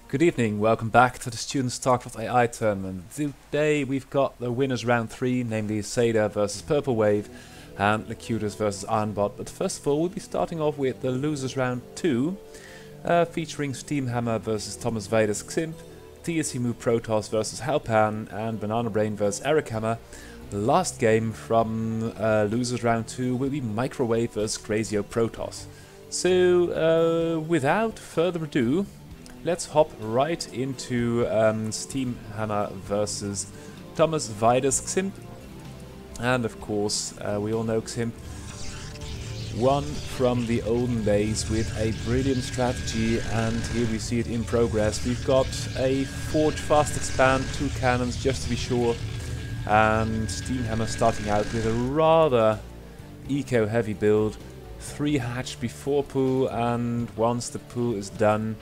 Good evening, welcome back to the Students StarCraft AI tournament. Today we've got the winners round 3, namely Seda versus Purple Wave and Locutus versus Ironbot. But first of all, we'll be starting off with the losers round 2, featuring Steamhammer versus Thomas Vedas Ximp, TSCMU Protoss versus Halpan, and Banana Brain versus Eric Hammer. The last game from losers round 2 will be Microwave versus Crazier Protoss. So without further ado, let's hop right into Steamhammer versus Thomas Vedas Ximp. And of course, we all know Ximp won from the olden days with a brilliant strategy, and here we see it in progress. We've got a Forge Fast Expand, 2 cannons just to be sure, and Steamhammer starting out with a rather eco-heavy build. 3 hatched before pool, and once the pool is done,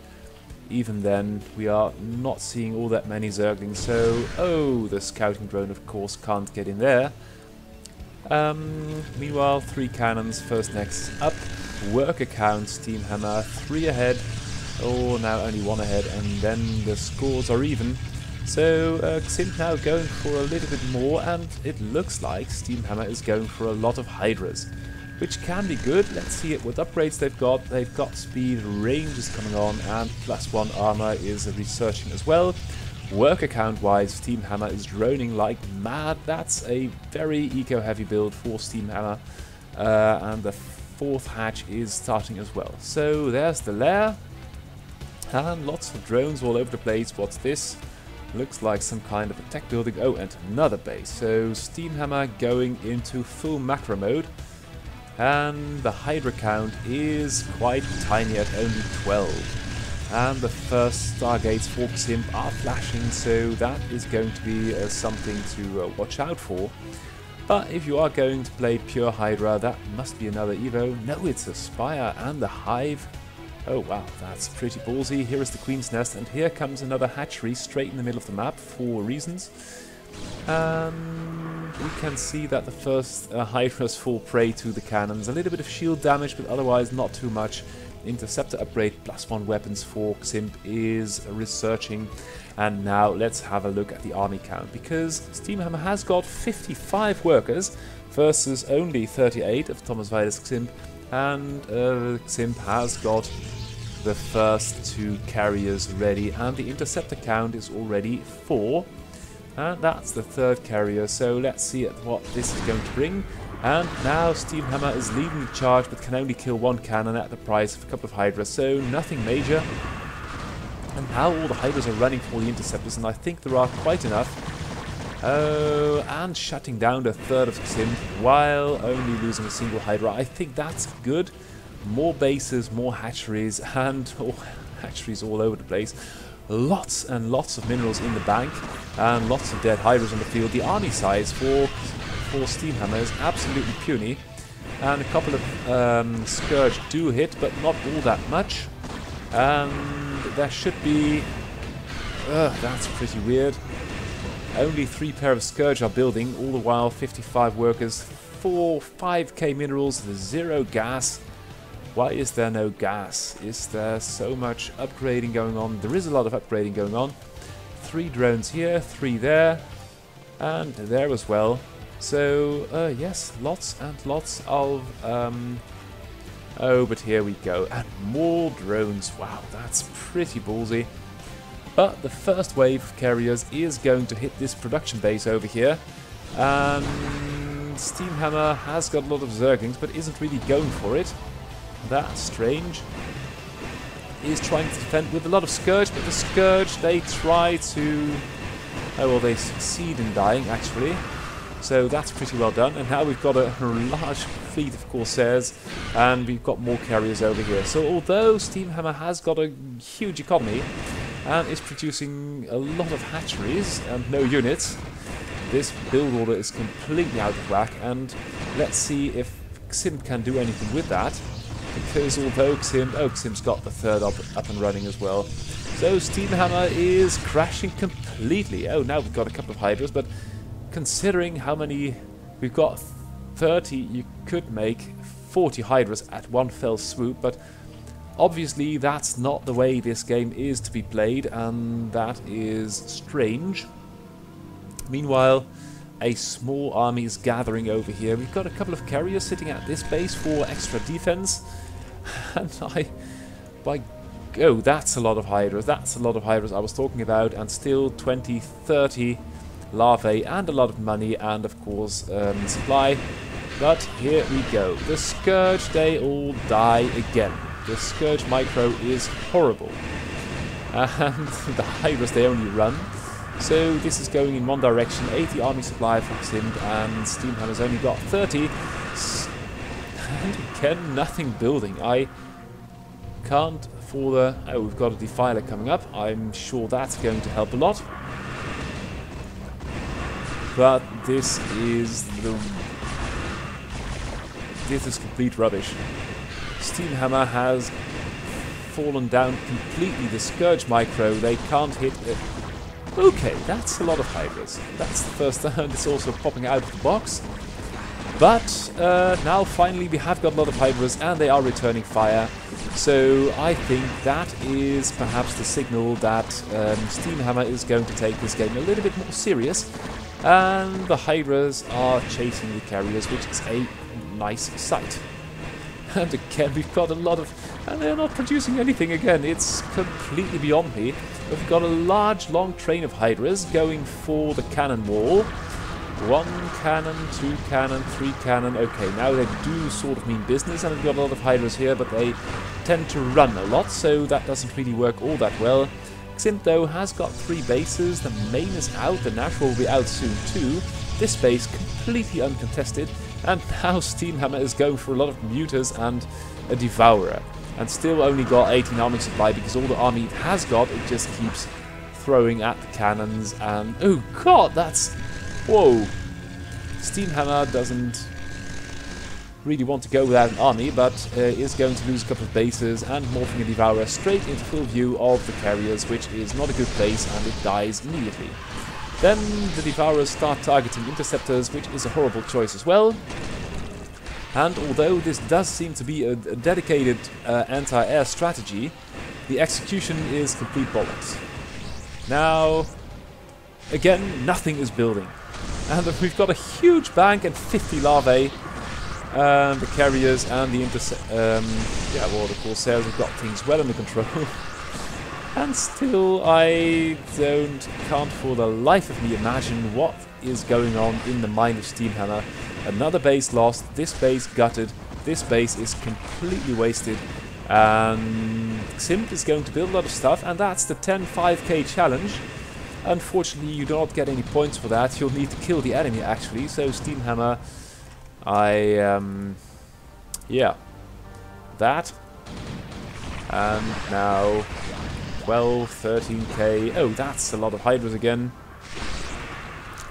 even then, we are not seeing all that many Zerglings, so the scouting drone of course can't get in there. Meanwhile, 3 cannons, first next up, worker count, Steamhammer 3 ahead, now only 1 ahead, and then the scores are even. So Ximp now going for a little bit more, and it looks like Steamhammer is going for a lot of Hydras, which can be good. Let's see it what upgrades they've got. They've got speed, range is coming on, and +1 armor is researching as well. Worker count wise, Steamhammer is droning like mad. That's a very eco-heavy build for Steamhammer. And the 4th hatch is starting as well. So there's the lair. And lots of drones all over the place. What's this? Looks like some kind of a tech building. Oh, and another base. So Steamhammer going into full macro mode. And the Hydra count is quite tiny at only 12. And the first Stargates for Ximp are flashing, so that is going to be something to watch out for. But if you are going to play pure Hydra, that must be another Evo. No, it's a Spire and the Hive. Oh wow, that's pretty ballsy. Here is the Queen's Nest, and here comes another hatchery straight in the middle of the map for reasons. We can see that the first Hydras fall prey to the cannons. A little bit of shield damage, but otherwise not too much. Interceptor upgrade, +1 weapons for Ximp is researching. And now let's have a look at the army count, because Steamhammer has got 55 workers versus only 38 of Thomas Vedas Ximp, and Ximp has got the first 2 carriers ready, and the interceptor count is already 4. And that's the 3rd carrier, so let's see what this is going to bring. And now Steamhammer is leading the charge, but can only kill 1 cannon at the price of a couple of Hydras, so nothing major. And now all the Hydras are running for the interceptors, and I think there are quite enough. Oh, and shutting down the 3rd of Ximp while only losing a single Hydra. I think that's good. More bases, more hatcheries, and hatcheries all over the place. Lots and lots of minerals in the bank, and lots of dead Hydras on the field. The army size for Steamhammer is absolutely puny, and a couple of Scourge do hit, but not all that much. And there should be... that's pretty weird. Only 3 pair of Scourge are building, all the while 55 workers, 5k minerals, 0 gas. Why is there no gas? Is there so much upgrading going on? There is a lot of upgrading going on. 3 drones here, 3 there, and there as well. So, yes, lots and lots of... but here we go. And more drones. Wow, that's pretty ballsy. But the first wave of carriers is going to hit this production base over here. And Steamhammer has got a lot of Zerglings, but isn't really going for it. That's strange. Is trying to defend with a lot of Scourge, but the Scourge, they try to... they succeed in dying, actually. So that's pretty well done. And now we've got a large fleet of Corsairs, and we've got more carriers over here. So although Steamhammer has got a huge economy, and is producing a lot of hatcheries and no units, this build order is completely out of whack, and let's see if Ximp can do anything with that. Because although Ximp's got the 3rd up and running as well. So Steamhammer is crashing completely. Oh, now we've got a couple of Hydras, but considering how many we've got, 30, you could make 40 Hydras at one fell swoop, but Obviously, that's not the way this game is to be played, and that is strange. Meanwhile, a small army is gathering over here. We've got a couple of carriers sitting at this base for extra defense. And oh, that's a lot of Hydras. That's a lot of Hydras I was talking about, and still 20, 30 larvae and a lot of money and, of course, supply. But here we go. The Scourge, they all die again. The Scourge micro is horrible. And the Hydras, they only run. So this is going in one direction. 80 army supply for Ximp, and Steamhammer's only got 30. And again, nothing building. I can't for the... Oh, we've got a Defiler coming up. I'm sure that's going to help a lot. But this is complete rubbish. Steamhammer has fallen down completely. The Scourge micro, they can't hit it. Okay, that's a lot of Hydras. That's the first turn. It's also popping out of the box. But now finally we have got a lot of Hydras and they are returning fire. So I think that is perhaps the signal that Steamhammer is going to take this game a little bit more serious. And the Hydras are chasing the carriers, which is a nice sight. And again, we've got a lot of... And they're not producing anything again. It's completely beyond me. We've got a large, long train of Hydras going for the cannon wall. 1 cannon, 2 cannon, 3 cannon. Okay, now they do sort of mean business, and we've got a lot of Hydras here, but they tend to run a lot, so that doesn't really work all that well. Ximp, though, has got 3 bases. The main is out. The natural will be out soon, too. This base completely uncontested. And now Steamhammer is going for a lot of Mutas and a Devourer. And still only got 18 army supply, because all the army it has got, it just keeps throwing at the cannons. And oh god, that's... Whoa! Steamhammer doesn't really want to go without an army, but is going to lose a couple of bases and morphing a Devourer straight into full view of the carriers, which is not a good place, and it dies immediately. Then the Devourers start targeting interceptors, which is a horrible choice as well. And although this does seem to be a dedicated anti-air strategy, the execution is complete bollocks. Now, again, nothing is building. And we've got a huge bank and 50 larvae. The carriers and the the Corsairs have got things well under control. And still, I can't for the life of me imagine what is going on in the mind of Steamhammer. Another base lost, this base gutted, this base is completely wasted. And Ximp is going to build a lot of stuff, and that's the 10-5k challenge. Unfortunately, you do not get any points for that. You'll need to kill the enemy, actually. So Steamhammer, yeah, that. And now 12, 13k. Oh, that's a lot of Hydras again.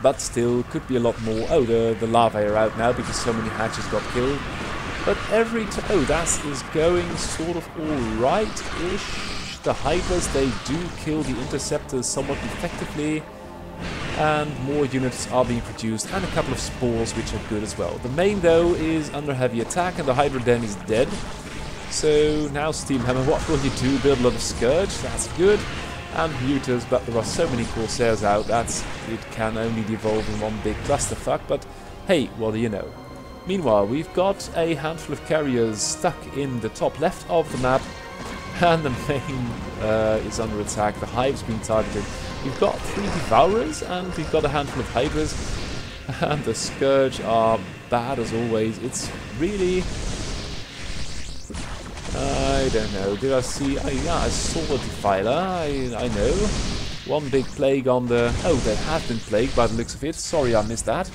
But still, could be a lot more. Oh, the larvae are out now because so many hatches got killed. But every time... Oh, that is going sort of alright-ish. The Hydras, they do kill the interceptors somewhat effectively. And more units are being produced. And a couple of spores, which are good as well. The main, though, is under heavy attack, and the Hydra Den is dead. So now Steamhammer, what will you do? Build a lot of Scourge, that's good. And Mutas, but there are so many Corsairs out that it can only devolve in one big clusterfuck. But hey, what do you know? Meanwhile, we've got a handful of carriers stuck in the top left of the map. And the main is under attack, the hive's being targeted. We've got 3 Devourers and we've got a handful of Hydras. And the Scourge are bad as always. It's really... I don't know, did I see... yeah, I saw a Defiler, I know. One big plague on the... Oh, they have been plagued by the looks of it. Sorry I missed that.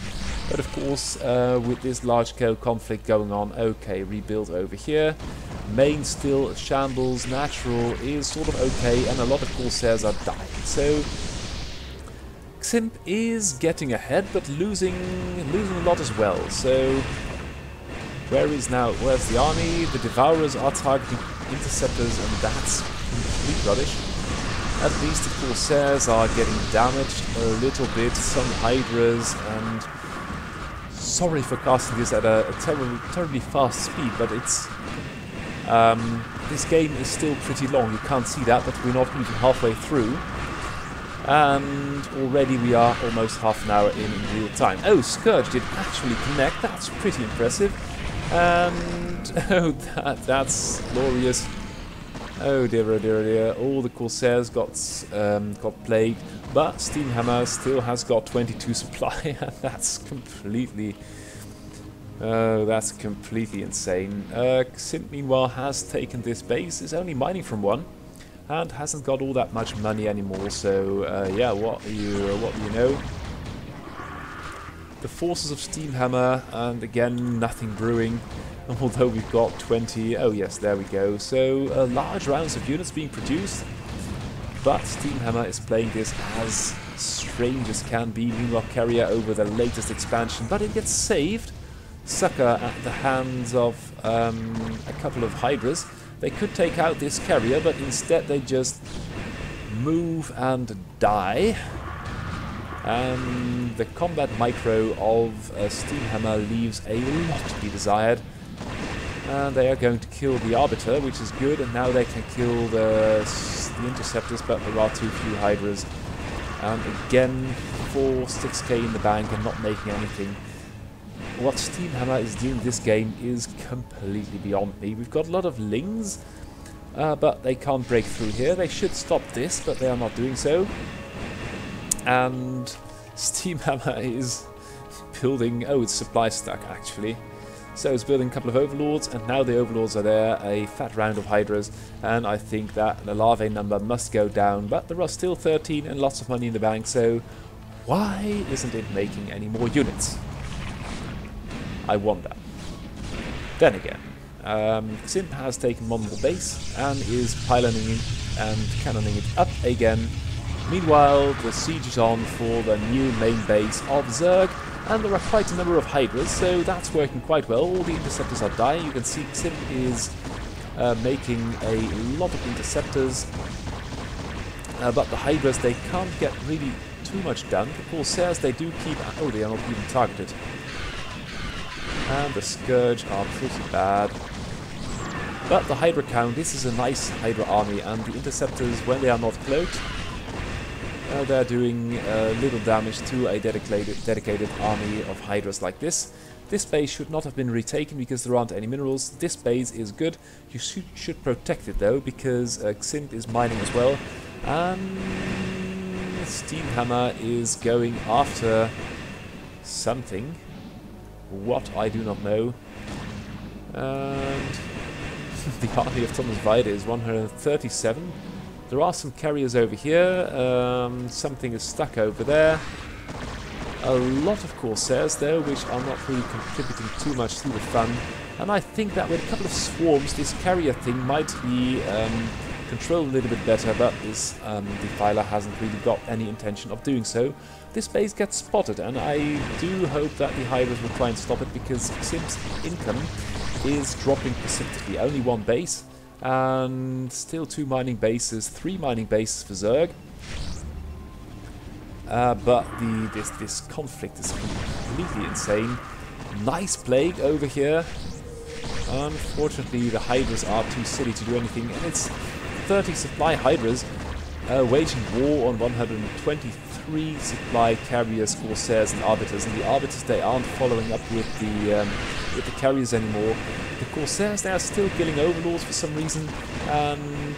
But of course, with this large-scale conflict going on, okay, rebuild over here. Main still shambles, natural is sort of okay, and a lot of Corsairs are dying. So, Ximp is getting ahead, but losing a lot as well. So, where's the army? The Devourers are targeting interceptors, and that's complete rubbish. At least the Corsairs are getting damaged a little bit, some Hydras, and sorry for casting this at a terribly fast speed, but it's this game is still pretty long. You can't see that, but we're not even halfway through. And already we are almost half an hour in real time. Oh, Scourge did actually connect. That's pretty impressive. And oh, that's glorious. Oh dear, oh dear, oh dear. All the Corsairs got plagued, but Steamhammer still has got 22 supply, and that's completely insane. Ximp meanwhile has taken this base, is only mining from one, and hasn't got all that much money anymore. So yeah, what do you know? The forces of Steamhammer, and again nothing brewing. Although we've got 20, oh yes, there we go. So large rounds of units being produced, but Steamhammer is playing this as strange as can be. Meanwhile, Carrier over the latest expansion, but it gets saved. Sucker at the hands of a couple of Hydras. They could take out this Carrier, but instead they just move and die. And the combat micro of Steamhammer leaves a lot to be desired. And they are going to kill the Arbiter, which is good, and now they can kill the Interceptors, but there are too few Hydras. And again, 6k in the bank and not making anything. What Steamhammer is doing this game is completely beyond me. We've got a lot of Lings, but they can't break through here. They should stop this, but they are not doing so. And Steamhammer is building... oh, it's supply stuck, actually. So it's building a couple of Overlords, and now the Overlords are there, a fat round of Hydras, and I think that the larvae number must go down, but there are still 13 and lots of money in the bank, so why isn't it making any more units? I wonder. Then again, Ximp has taken one more base, and is piloting it and cannoning it up again. Meanwhile, the siege is on for the new main base of Zerg, and there are quite a number of Hydras, so that's working quite well. All the Interceptors are dying. You can see Ximp is making a lot of Interceptors, but the Hydras, they can't get really too much done. The Corsairs, they do keep... oh, they are not even targeted. And the Scourge are pretty bad. But the Hydra count, this is a nice Hydra army, and the Interceptors, when they are not cloaked, they're doing little damage to a dedicated army of Hydras like this. This base should not have been retaken because there aren't any minerals. This base is good. You should protect it though, because Ximp is mining as well. And Steamhammer is going after something. What, I do not know. And the army of Thomas Weide is 137. There are some carriers over here, something is stuck over there. A lot of Corsairs though, which are not really contributing too much to the fun. And I think that with a couple of swarms, this carrier thing might be controlled a little bit better, but this Defiler hasn't really got any intention of doing so. This base gets spotted, and I do hope that the Hydras will try and stop it, because Ximp's income is dropping precipitously. Only one base. And still 2 mining bases, 3 mining bases for Zerg. But this conflict is completely insane. Nice plague over here. Unfortunately, the Hydras are too silly to do anything, and it's 30 supply Hydras waging war on 123 supply carriers, Corsairs, and Arbiters. And the Arbiters, they aren't following up with the carriers anymore. The Corsairs, they are still killing Overlords for some reason, and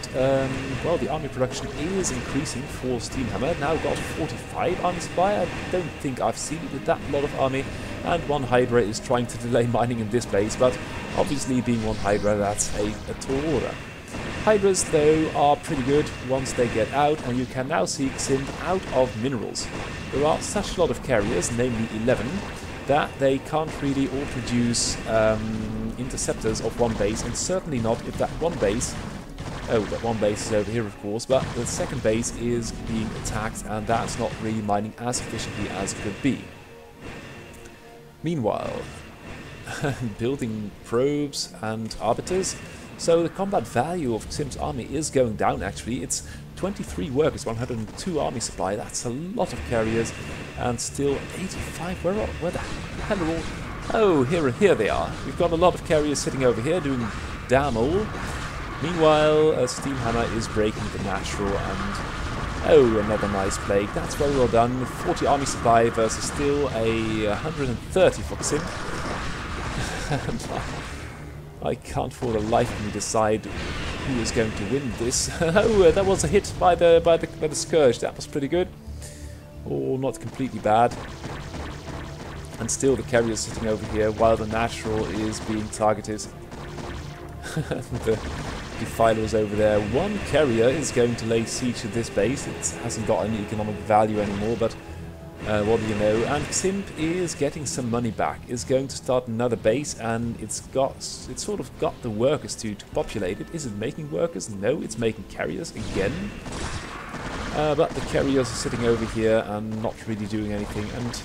well, the army production is increasing for Steamhammer. Now got 45 army supply. I don't think I've seen it with that lot of army, and one Hydra is trying to delay mining in this base, but obviously being one Hydra, that's a tall order. Hydras, though, are pretty good once they get out, and you can now see Ximp out of minerals. There are such a lot of carriers, namely 11, that they can't really all produce Interceptors of one base, and certainly not if that one base... oh, that one base is over here, of course, but the second base is being attacked, and that's not really mining as efficiently as it could be. Meanwhile, building probes and arbiters. So the combat value of Ximp's army is going down, actually. It's 23 workers, 102 army supply. That's a lot of carriers, and still 85. Where the hell are all... oh, here they are. We've got a lot of carriers sitting over here doing damn all. Meanwhile, Steamhammer is breaking the natural, and oh, another nice plague. That's very well done. 40 army supply versus still a 130 for Xim. And I can't for the life of me decide who is going to win this. Oh, that was a hit by the Scourge. That was pretty good. Oh, not completely bad. And still the carrier is sitting over here while the natural is being targeted. The Defiler's over there. One carrier is going to lay siege to this base. It hasn't got any economic value anymore, but what do you know? And Ximp is getting some money back. Is going to start another base, and it's sort of got the workers to populate it. Is it making workers? No, it's making carriers again. But the carriers are sitting over here and not really doing anything. And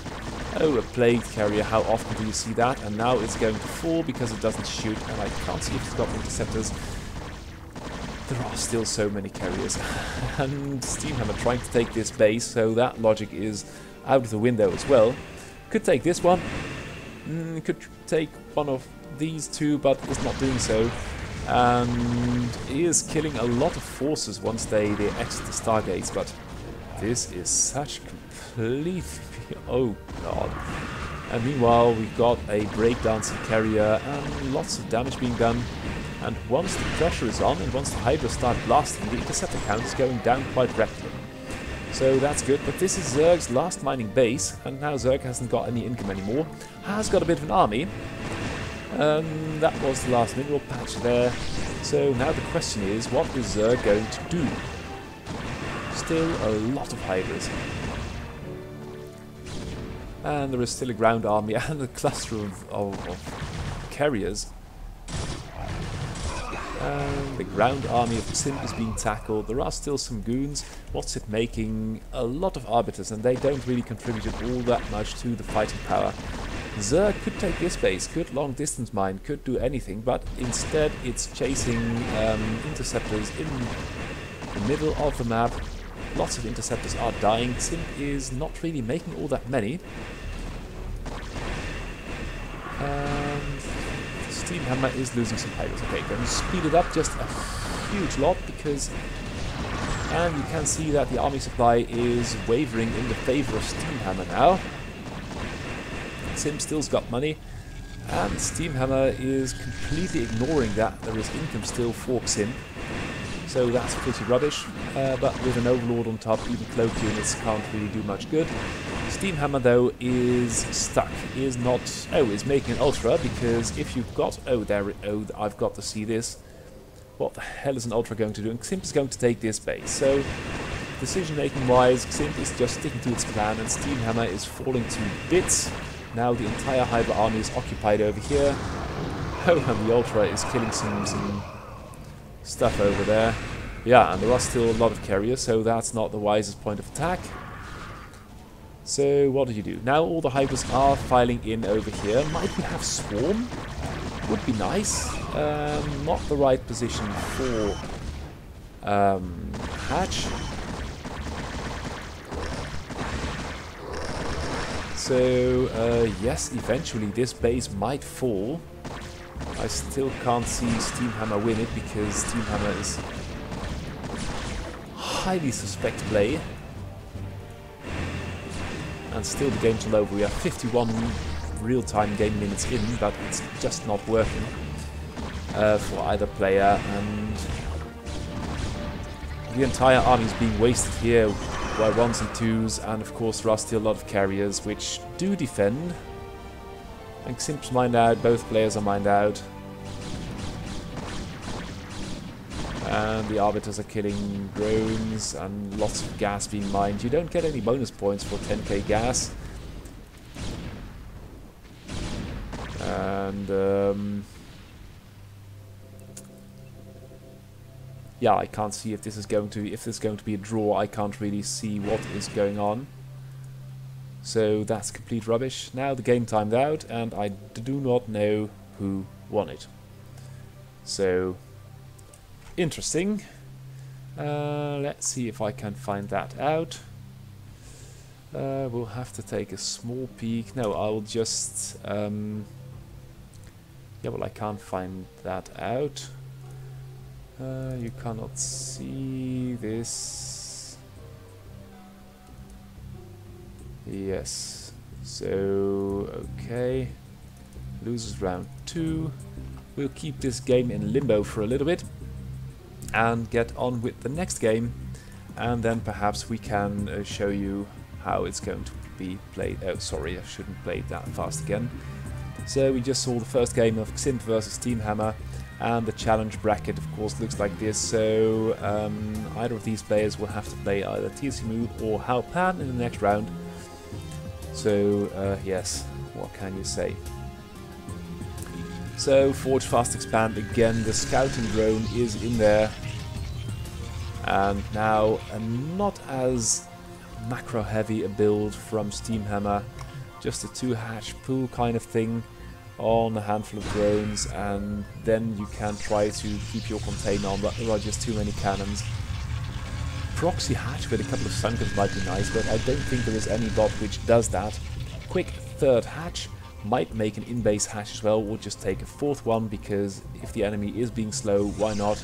oh, a plagued carrier. How often do you see that? And now it's going to fall because it doesn't shoot, and I can't see if it's got interceptors. There are still so many carriers. And Steamhammer trying to take this base, so that logic is out of the window as well. Could take this one. Could take one of these two, but is not doing so. And is killing a lot of forces once they exit the Stargates, but this is such complete... oh god. And meanwhile we've got a breakdancing carrier and lots of damage being done. And once the pressure is on and once the Hydra start blasting, the interceptor count is going down quite rapidly. So that's good, but this is Zerg's last mining base, and now Zerg hasn't got any income anymore. Has got a bit of an army. That was the last mineral patch there. So now the question is, what is Zerg going to do? Still a lot of Hydras. And there is still a ground army and a cluster of carriers. And the ground army of Ximp is being tackled. There are still some goons. What's it making? A lot of arbiters, and they don't really contribute all that much to the fighting power. Zerg could take this base, could long distance mine, could do anything, but instead it's chasing interceptors in the middle of the map. Lots of interceptors are dying. Ximp is not really making all that many. Steamhammer is losing some Hydras. Okay, going to speed it up just a huge lot because... and you can see that the army supply is wavering in the favor of Steamhammer now. Ximp still's got money, and Steamhammer is completely ignoring that there is income still for Ximp. So that's pretty rubbish, but with an Overlord on top, even cloak units can't really do much good. Steamhammer though is stuck, is not... oh, is making an Ultra, because if you've got... oh, there... oh, I've got to see this. What the hell is an Ultra going to do? And Ximp is going to take this base, so... decision making wise, Ximp is just sticking to its plan, and Steamhammer is falling to bits. Now the entire Hydra army is occupied over here. Oh, and the Ultra is killing some stuff over there. Yeah, and there are still a lot of carriers, so that's not the wisest point of attack. So what do you do? Now all the Hydras are filing in over here. Might we have Swarm? Would be nice. Not the right position for Hatch. So yes, eventually this base might fall. I still can't see Steamhammer win it because Steamhammer is highly suspect play. And still the game's all over. We have 51 real-time game minutes in, but it's just not working for either player. And the entire army is being wasted here by ones and twos, and of course there are still a lot of carriers which do defend. And Ximp's mined out, both players are mined out. And the Arbiters are killing drones and lots of gas being mined. You don't get any bonus points for 10k gas. And yeah, I can't see if this is going to be a draw. I can't really see what is going on. So that's complete rubbish. Now the game timed out, and I do not know who won it. So interesting. Let's see if I can find that out. We'll have to take a small peek. No, I'll just... yeah, well, I can't find that out. You cannot see this. Yes. So, okay. Loses round 2. We'll keep this game in limbo for a little bit and get on with the next game, and then perhaps we can show you how it's going to be played. Oh, sorry, I shouldn't play it that fast again. So we just saw the first game of Ximp versus Steamhammer, and the challenge bracket of course looks like this. So either of these players will have to play either TC Mood or Halpan in the next round. So yes, what can you say? So Forge Fast Expand again, the scouting drone is in there, and now a not as macro heavy a build from Steamhammer, just a 2-hatch pool kind of thing on a handful of drones, and then you can try to keep your container on, but there are just too many cannons. Proxy hatch with a couple of Sunkers might be nice, but I don't think there is any bot which does that. Quick 3rd hatch might make an in-base hatch as well, or just take a 4th one, because if the enemy is being slow, why not?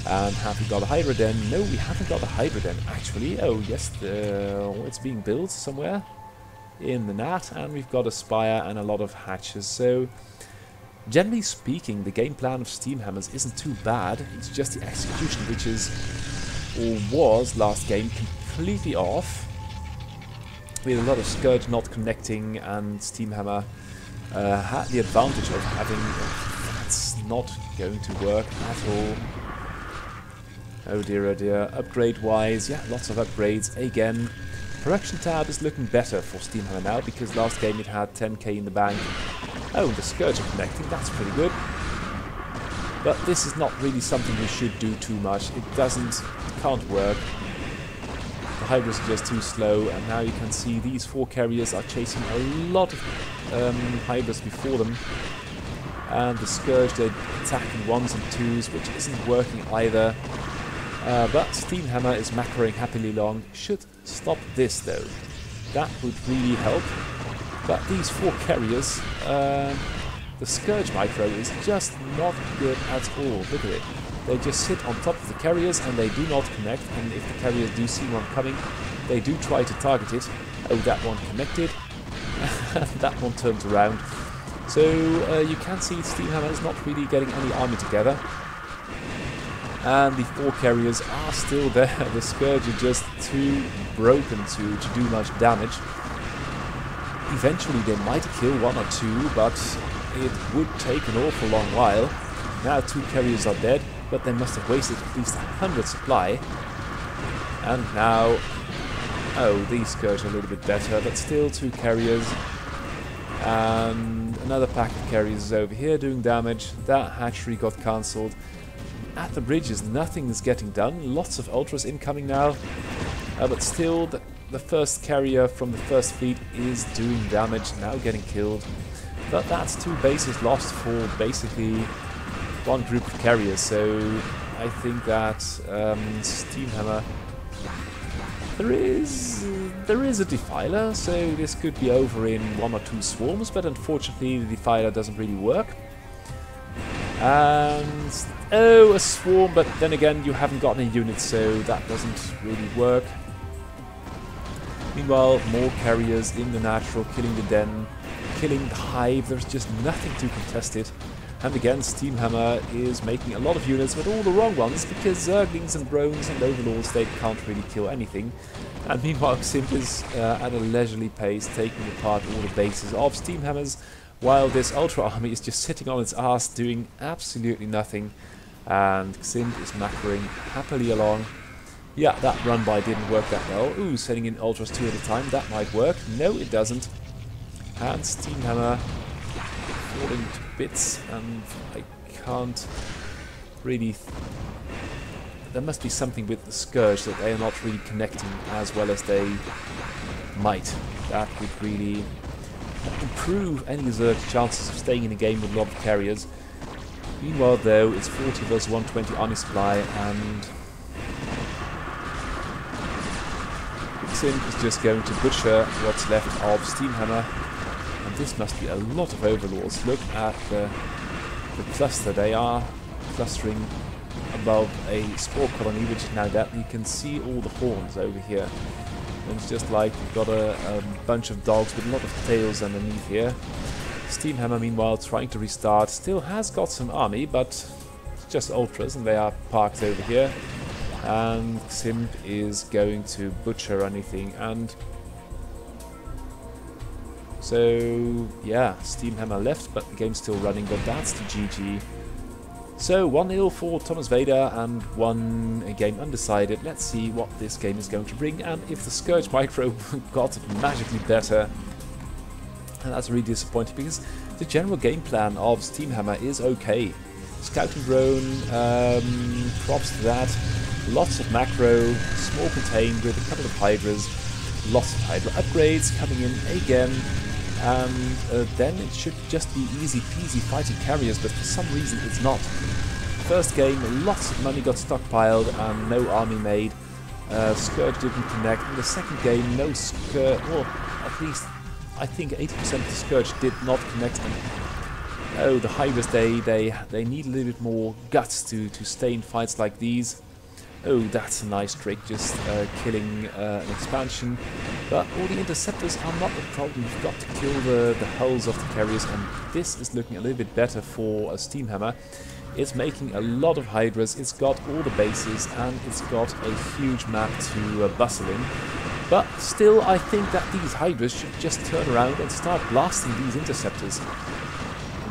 And have we got a Hydra Den? No, we haven't got a Hydra Den actually. Oh yes, it's being built somewhere in the NAT, and we've got a Spire and a lot of hatches. So generally speaking, the game plan of Steamhammers isn't too bad. It's just the execution which is, or was last game, completely off. We had a lot of Scourge not connecting, and Steamhammer had the advantage of having... That's not going to work at all. Oh dear, oh dear. Upgrade-wise, yeah, lots of upgrades. Again, production tab is looking better for Steamhammer now, because last game it had 10k in the bank. Oh, the Scourge are connecting, that's pretty good. But this is not really something we should do too much. It can't work. The Hydras are just too slow, and now you can see these 4 carriers are chasing a lot of Hydras before them. And the Scourge, they attack in 1s and 2s, which isn't working either. But Steamhammer is macroing happily long. Should stop this though. That would really help. But these 4 carriers, the Scourge micro is just not good at all. Look at it. They just sit on top of the carriers and they do not connect, and if the carriers do see one coming, they do try to target it. Oh, that one connected. That one turned around. So you can see Steamhammer is not really getting any army together. And the 4 carriers are still there. The Scourge are just too broken to do much damage. Eventually they might kill 1 or 2, but it would take an awful long while. Now 2 carriers are dead, but they must have wasted at least 100 supply. And now... Oh, these Scourge are a little bit better, but still 2 carriers. And another pack of carriers is over here doing damage. That hatchery got cancelled. At the bridges, nothing is getting done. Lots of ultras incoming now. But still, the first carrier from the first fleet is doing damage, now getting killed. But that's 2 bases lost for basically 1 group of carriers. So I think that Steamhammer... There is a Defiler, so this could be over in 1 or 2 swarms, but unfortunately the Defiler doesn't really work. And... oh, a swarm, but then again you haven't got any units, so that doesn't really work. Meanwhile, more carriers in the natural, killing the den, killing the hive. There's just nothing to contest it. And again, Steamhammer is making a lot of units, but all the wrong ones, because Zerglings and Drones and Overlords, they can't really kill anything. And meanwhile, Ximp is at a leisurely pace, taking apart all the bases of Steamhammers, while this Ultra Army is just sitting on its ass, doing absolutely nothing. And Ximp is macroing happily along. Yeah, that run-by didn't work that well. Ooh, sending in Ultras 2 at a time, that might work. No, it doesn't. And Steamhammer falling to bits, and I can't really... There must be something with the Scourge that they are not really connecting as well as they might. That would really improve any Zerg's chances of staying in a game with a lot of carriers. Meanwhile though, it's 40 versus 120 army supply, and Ximp is just going to butcher what's left of Steamhammer. And this must be a lot of Overlords. Look at the cluster. They are clustering above a spore colony, which is now dead. And you can see all the horns over here. And it's just like you've got a bunch of dogs with a lot of tails underneath here. Steamhammer, meanwhile, trying to restart. Still has got some army, but it's just ultras, and they are parked over here. And Simp is going to butcher anything. And so, yeah, Steamhammer left, but the game's still running, but that's the GG. So 1-0 for Thomas Vader and one game undecided. Let's see what this game is going to bring and if the Scourge Micro got magically better. And that's really disappointing because the general game plan of Steamhammer is okay. Scouting drone, props to that. Lots of macro, small contained with a couple of Hydras. Lots of Hydra upgrades coming in again. And then it should just be easy peasy fighting carriers, but for some reason it's not. First game, lots of money got stockpiled and no army made. Scourge didn't connect. In the second game, no Scourge, well, at least I think 80% of the Scourge did not connect. And oh, the Hydras, they need a little bit more guts to stay in fights like these. Oh, that's a nice trick, just killing an expansion. But all the interceptors are not the problem. You've got to kill the hulls of the carriers, and this is looking a little bit better for a Steamhammer. It's making a lot of Hydras, it's got all the bases, and it's got a huge map to bustle in. But still, I think that these Hydras should just turn around and start blasting these interceptors.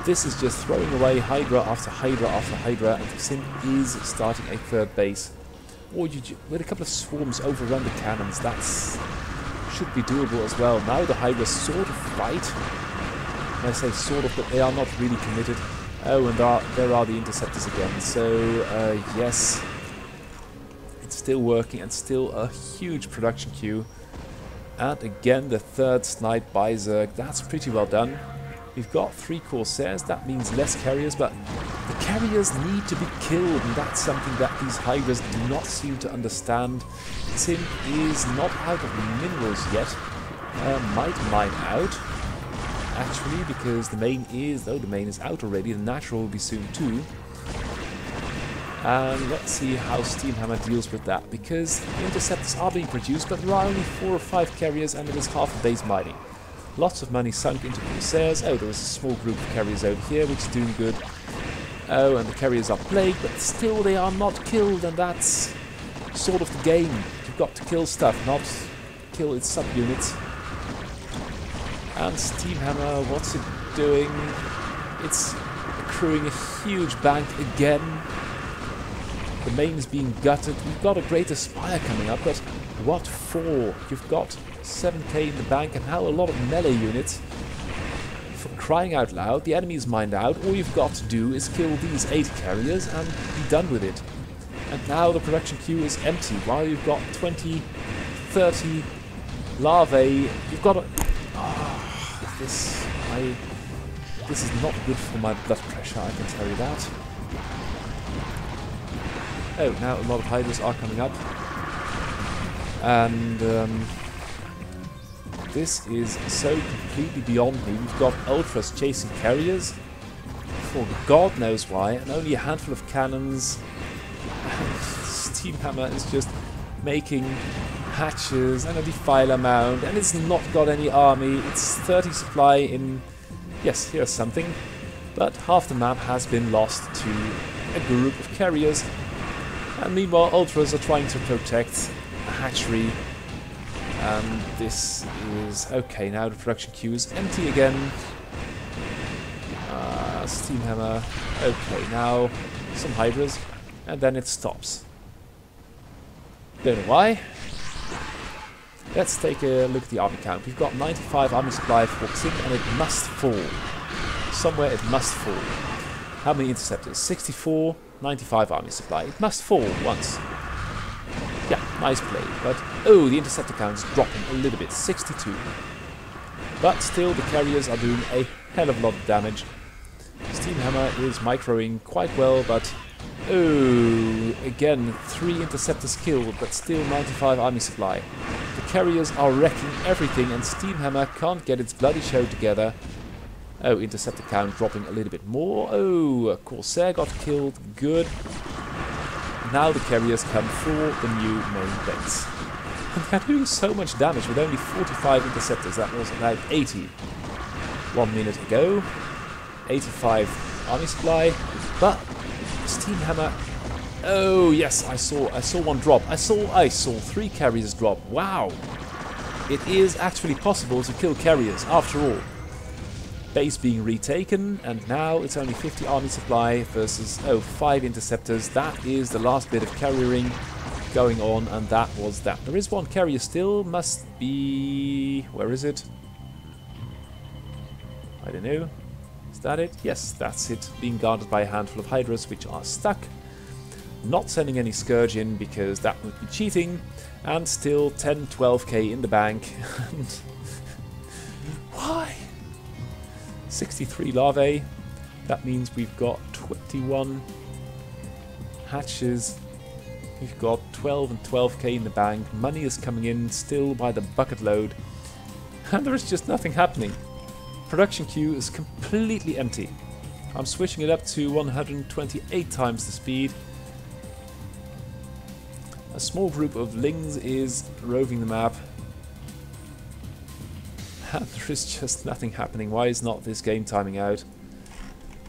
This is just throwing away Hydra after Hydra after Hydra, and Simp is starting a third base. Or with a couple of swarms overrun the cannons, that should be doable as well. Now the Hydras sort of fight. And I say sort of, but they are not really committed. Oh, and there are the interceptors again. So, yes, it's still working and still a huge production queue. And again, the third snipe by Zerg. That's pretty well done. We've got 3 Corsairs, that means less carriers, but the carriers need to be killed, and that's something that these Hydras do not seem to understand. Simp is not out of minerals yet. Might mine out, actually, because the main is, though the main is out already, the natural will be soon too. And let's see how Steamhammer deals with that, because the interceptors are being produced, but there are only 4 or 5 carriers, and it is half a base mining. Lots of money sunk into Corsairs. Oh, there was a small group of carriers over here, which is doing good. Oh, and the carriers are plagued, but still they are not killed, and that's sort of the game. You've got to kill stuff, not kill its subunits. And Steamhammer, what's it doing? It's accruing a huge bank again. The main is being gutted. We've got a Greater Spire coming up, but what for? You've got 7k in the bank and now a lot of melee units. For crying out loud, the enemy is mined out. All you've got to do is kill these 8 carriers and be done with it. And now the production queue is empty, while you've got 20, 30 larvae. You've got a... Oh, this is not good for my blood pressure, I can tell you that. Oh, now a lot of Hydras are coming up. And this is so completely beyond me. We've got Ultras chasing carriers for God knows why, and only a handful of cannons. Steamhammer is just making hatches and a defiler mound, and it's not got any army. It's 30 supply in... Yes, here's something. But half the map has been lost to a group of carriers. And meanwhile, Ultras are trying to protect a hatchery. And this is... Okay, now the production queue is empty again. Steamhammer. Okay, now some Hydras. And then it stops. Don't know why. Let's take a look at the army count. We've got 95 army supply for Simp, and it must fall. Somewhere it must fall. How many interceptors? 64, 95 army supply. It must fall once. Yeah, nice play. But, oh, the interceptor count is dropping a little bit. 62. But still, the carriers are doing a hell of a lot of damage. Steamhammer is microing quite well, but... Oh, again, 3 interceptors killed, but still 95 army supply. The carriers are wrecking everything, and Steamhammer can't get its bloody show together. Oh, interceptor count dropping a little bit more. Oh, Corsair got killed. Good. now the carriers come for the new main base. And they're doing so much damage with only 45 interceptors. That was about 80 1 minute ago. 85 army supply. But Steamhammer. Oh yes, I saw one drop. I saw 3 carriers drop. Wow. It is actually possible to kill carriers after all. Base being retaken, and now it's only 50 army supply versus 5 interceptors. That is the last bit of carriering going on, and that was that. There is one carrier still, must be... where is it? I don't know. Is that it? Yes, that's it. Being guarded by a handful of Hydras, which are stuck. Not sending any Scourge in, because that would be cheating. And still 10-12k in the bank. Why? 63 larvae. That means we've got 21 hatches. We've got 12 and 12k in the bank. Money is coming in still by the bucket load. And there is just nothing happening. Production queue is completely empty. I'm switching it up to 128 times the speed. A small group of Lings is roving the map. And there is just nothing happening. Why is not this game timing out?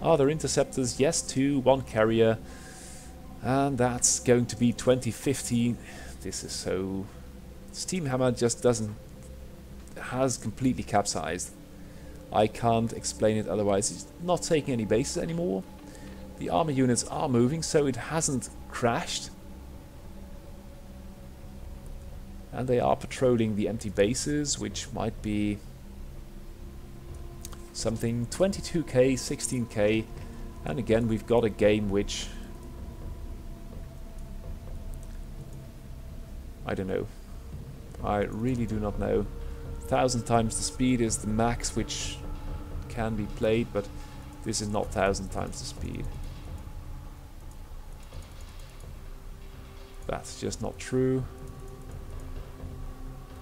Are there interceptors? Yes, 2, 1 carrier. And that's going to be 2050. This is so... Steamhammer just doesn't... has completely capsized. I can't explain it otherwise. It's not taking any bases anymore. The armor units are moving, so it hasn't crashed. And they are patrolling the empty bases, which might be something. 22k, 16k. And again, we've got a game which... I don't know. I really do not know. 1000 times the speed is the max which can be played, but this is not 1000 times the speed. That's just not true.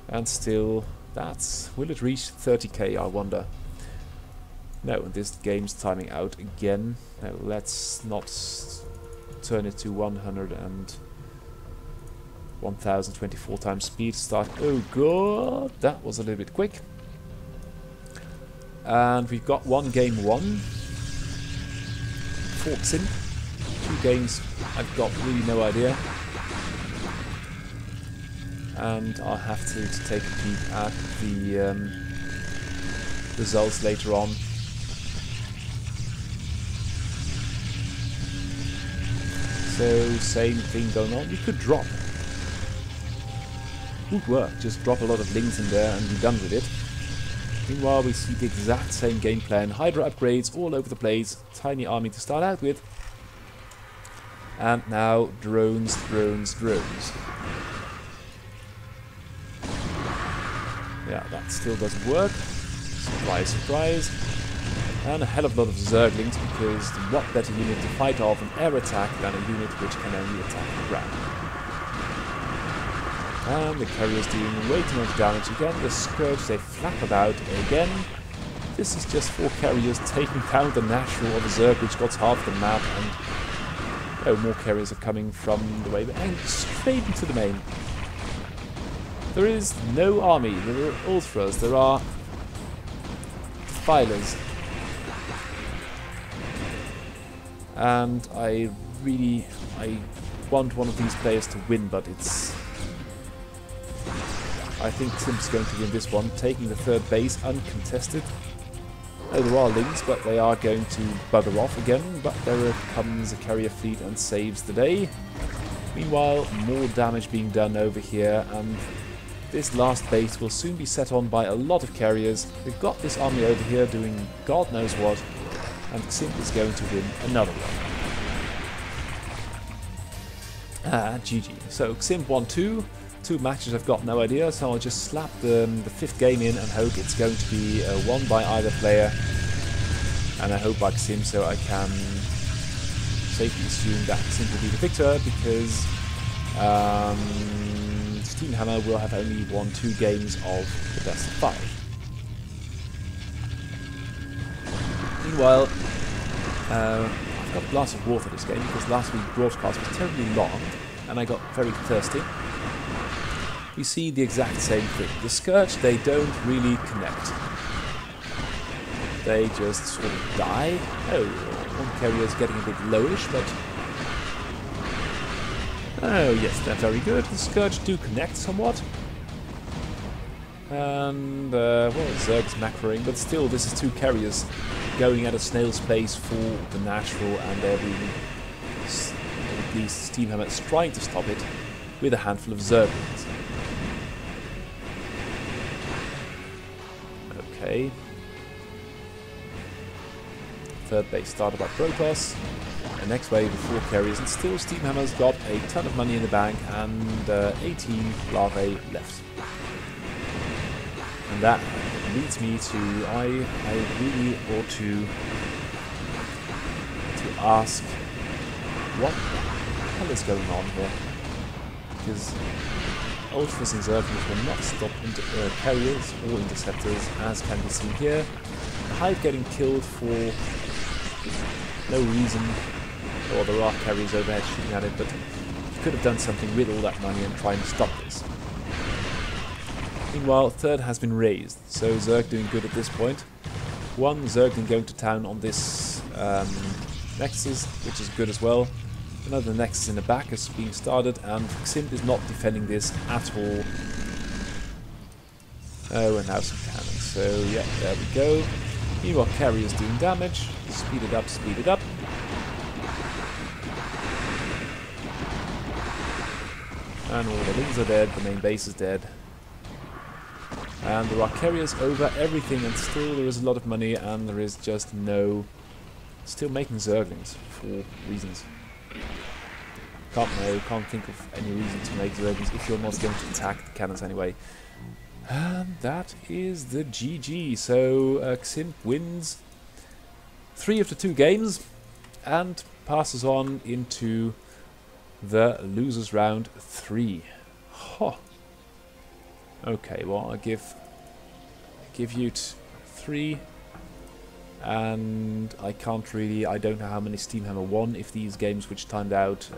And still, that's... will it reach 30k, I wonder? No, this game's timing out again. No, let's not turn it to 100 and 1024 times speed start. Oh god, that was a little bit quick. And we've got one game won. Forks in. 2 games, I've got really no idea. And I'll have to take a peek at the results later on. So, same thing going on. You could drop. Would work. Just drop a lot of Lings in there and be done with it. Meanwhile, we see the exact same game plan. Hydra upgrades all over the place. Tiny army to start out with. And now drones, drones, drones. Yeah, that still doesn't work. Surprise, surprise. And a hell of a lot of Zerglings, because what better unit to fight off an air attack than a unit which can only attack the ground. And the carrier's doing way too much damage again. The Scourge, they flap about again. This is just 4 carriers taking down the natural of a Zerg, which got half the map, and oh, more carriers are coming from the way, and straight into the main. There is no army, there are Ultras, there are Defilers. And I want one of these players to win, but it's... I think Simp's going to win this one, taking the 3rd base uncontested. Oh, there are Lings, but they are going to bugger off again, but there comes a carrier fleet and saves the day. Meanwhile, more damage being done over here, and this last base will soon be set on by a lot of carriers. We've got this army over here doing God knows what, and Ximp is going to win another one. GG. So Ximp won 2 matches, I've got no idea, so I'll just slap the 5th game in and hope it's going to be won by either player. And I hope by Ximp, so I can safely assume that Ximp will be the victor, because Steamhammer will have only won 2 games of the best of 5. Meanwhile, I've got a glass of water this game because last week's broadcast was terribly long and I got very thirsty. We see the exact same thing. The Scourge, they don't really connect. They just sort of die. Oh, one carrier is getting a bit lowish, but... oh yes, they're very good. The Scourge do connect somewhat. And, well, Zerg is macroing, but still, this is two carriers going at a snail's pace for the natural, and they're being, at least Steamhammer is trying to stop it with a handful of Zerglings. Okay. Third base started by Protoss. The next wave of 4 carriers, and still Steamhammer's got a ton of money in the bank and 18 larvae left. And that leads me to I really ought to ask what the hell is going on here, because Ultras and Zerglings will not stop carriers or interceptors, as can be seen here. The Hive getting killed for no reason, or there are carriers overhead shooting at it, but you could have done something with all that money and trying to stop this. Meanwhile, third has been raised, so Zerg doing good at this point. One Zergling going to town on this Nexus, which is good as well. Another Nexus in the back is being started, and Ximp is not defending this at all. Oh, and now some cannons, so yeah, there we go. Meanwhile, carriers doing damage. Speed it up, speed it up. And all the lings are dead, the main base is dead. And there are carriers over everything, and still there is a lot of money, and there is just no... still making Zerglings for reasons. Can't think of any reason to make Zerglings if you're not going to attack the cannons anyway. And that is the GG. So Ximp wins 3 of the 2 games and passes on into the losers round 3. Huh. Okay, well, I'll give you 3, and I can't really, I don't know how many Steamhammer won if these games which timed out.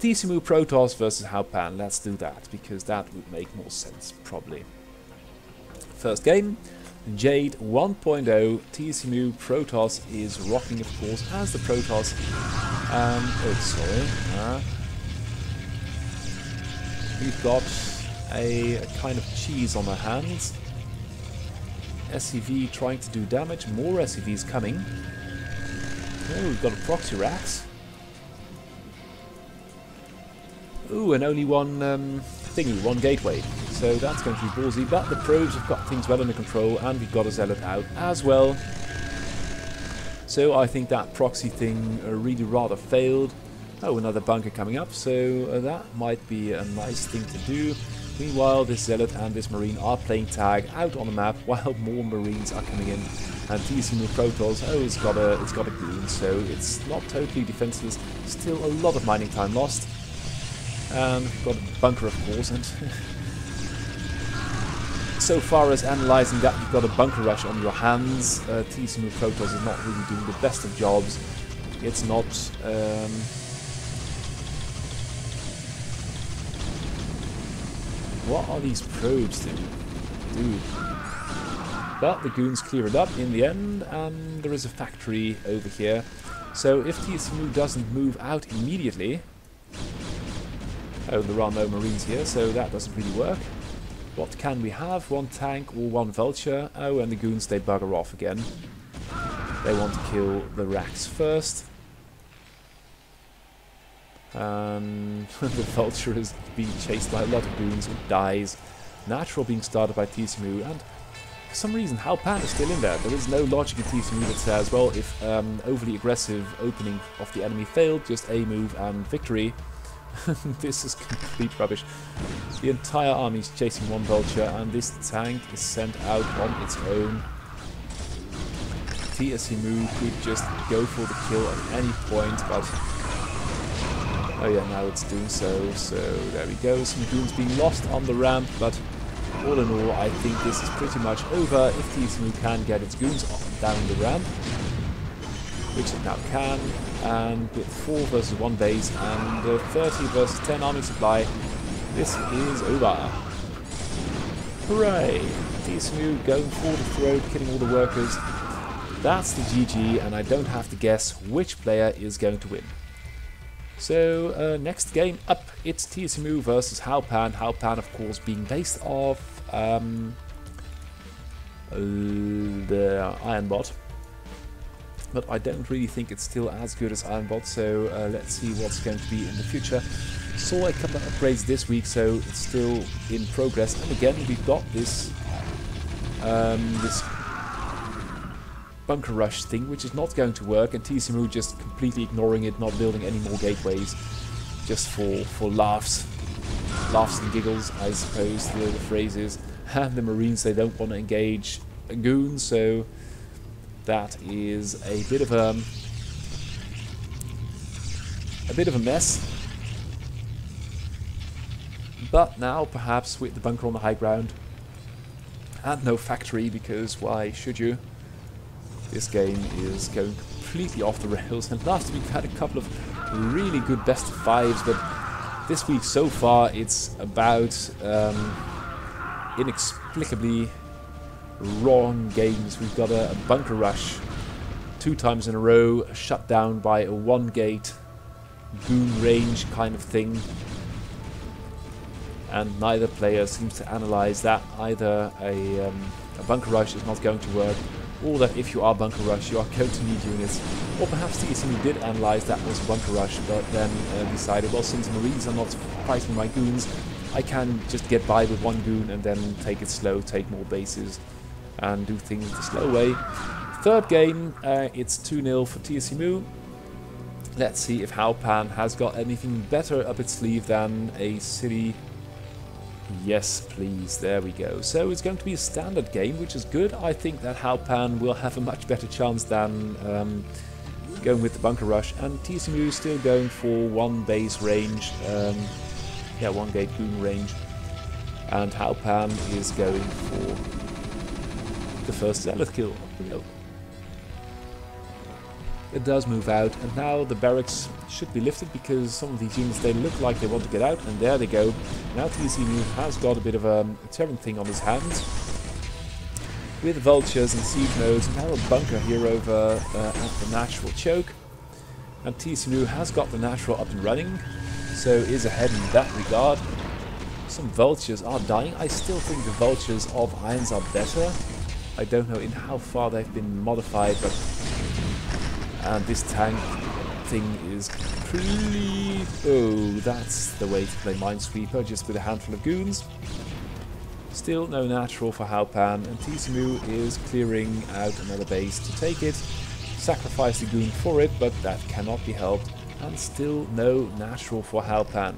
TCMU Protoss versus Haupan, let's do that, because that would make more sense, probably. First game, Jade 1.0, TCMU Protoss is rocking, of course, as the Protoss, we've got a kind of cheese on our hands. SCV trying to do damage, more SCVs coming. Oh, we've got a proxy Rax. Ooh, and only one one gateway. So that's going to be ballsy, but the probes have got things well under control, and we've got a Zealot out as well. So I think that proxy thing really rather failed. Oh, another bunker coming up, so that might be a nice thing to do. Meanwhile, this Zealot and this Marine are playing tag out on the map, while more Marines are coming in. And TCMU Protoss, oh, it's got a goon, so it's not totally defenseless. Still a lot of mining time lost. And we've got a bunker, of course, and so far as analysing that, you've got a bunker rush on your hands. TCMU Protoss is not really doing the best of jobs. It's not... what are these probes doing? Dude. But the goons clear it up in the end, and there is a factory over here. So if TCMU doesn't move out immediately... oh, there are no Marines here, so that doesn't really work. What can we have? One tank or one vulture? Oh, and the goons, they bugger off again. They want to kill the Rax first. And the vulture is being chased by a lot of goons and dies. Natural being started by TCMU, and for some reason Haupan is still in there. There is no logic in TCMU that says, well, if overly aggressive opening of the enemy failed, just a move and victory. This is complete rubbish. The entire army is chasing one vulture, and this tank is sent out on its own. TCMU could just go for the kill at any point, but... oh yeah, now it's doing so, so there we go. Some goons being lost on the ramp, but all in all, I think this is pretty much over if TCMU can get its goons down the ramp. which it now can, and with 4 versus 1 base and 30 versus 10 army supply, this is over. Hooray! TSMU going for the throat, killing all the workers. That's the GG, and I don't have to guess which player is going to win. So, next game up, it's TSMU versus Halpan. Halpan, of course, being based off the Ironbot. But I don't really think it's still as good as Ironbot, so let's see what's going to be in the future. Saw a couple of upgrades this week, so it's still in progress. And again, we've got this this bunker rush thing, which is not going to work, and TSMU just completely ignoring it, not building any more gateways, just for laughs and giggles, I suppose the phrase is. And the Marines, they don't want to engage goons, so that is a bit of a mess. But now, perhaps with the bunker on the high ground and no factory, because why should you? This game is going completely off the rails, and last week we had a couple of really good best of 5s, but this week so far it's about inexplicably wrong games. We've got a bunker rush 2 times in a row, shut down by a 1-gate goon range kind of thing, and neither player seems to analyze that either a bunker rush is not going to work, or that if you are bunker rush you are going to need units, or perhaps TSMU did analyze that was a bunker rush, but then decided, well, since Marines are not fighting my goons, I can just get by with 1 goon and then take it slow, take more bases, and do things the slow way. Third game, it's 2-0 for TSMU. Let's see if Halpan has got anything better up its sleeve than a city. Yes, please, there we go. So it's going to be a standard game, which is good. I think that Halpan will have a much better chance than going with the bunker rush, and TSMU is still going for 1 base range, 1 gate goon range, and Halpan is going for the first zealot kill. No. It does move out, and now the barracks should be lifted, because some of these units, they look like they want to get out, and there they go. Now TSMU has got a bit of a terran thing on his hands, with vultures and siege nodes, and now a bunker here over at the natural choke. And TSMU has got the natural up and running, so is ahead in that regard. Some vultures are dying. I still think the vultures of Irons are better. I don't know in how far they've been modified, but... And this tank thing is pretty... Oh, that's the way to play Minesweeper, just with a handful of goons. Still no natural for Halpan, and TSMU is clearing out another base to take it. Sacrifice the goon for it, but that cannot be helped. And still no natural for Halpan.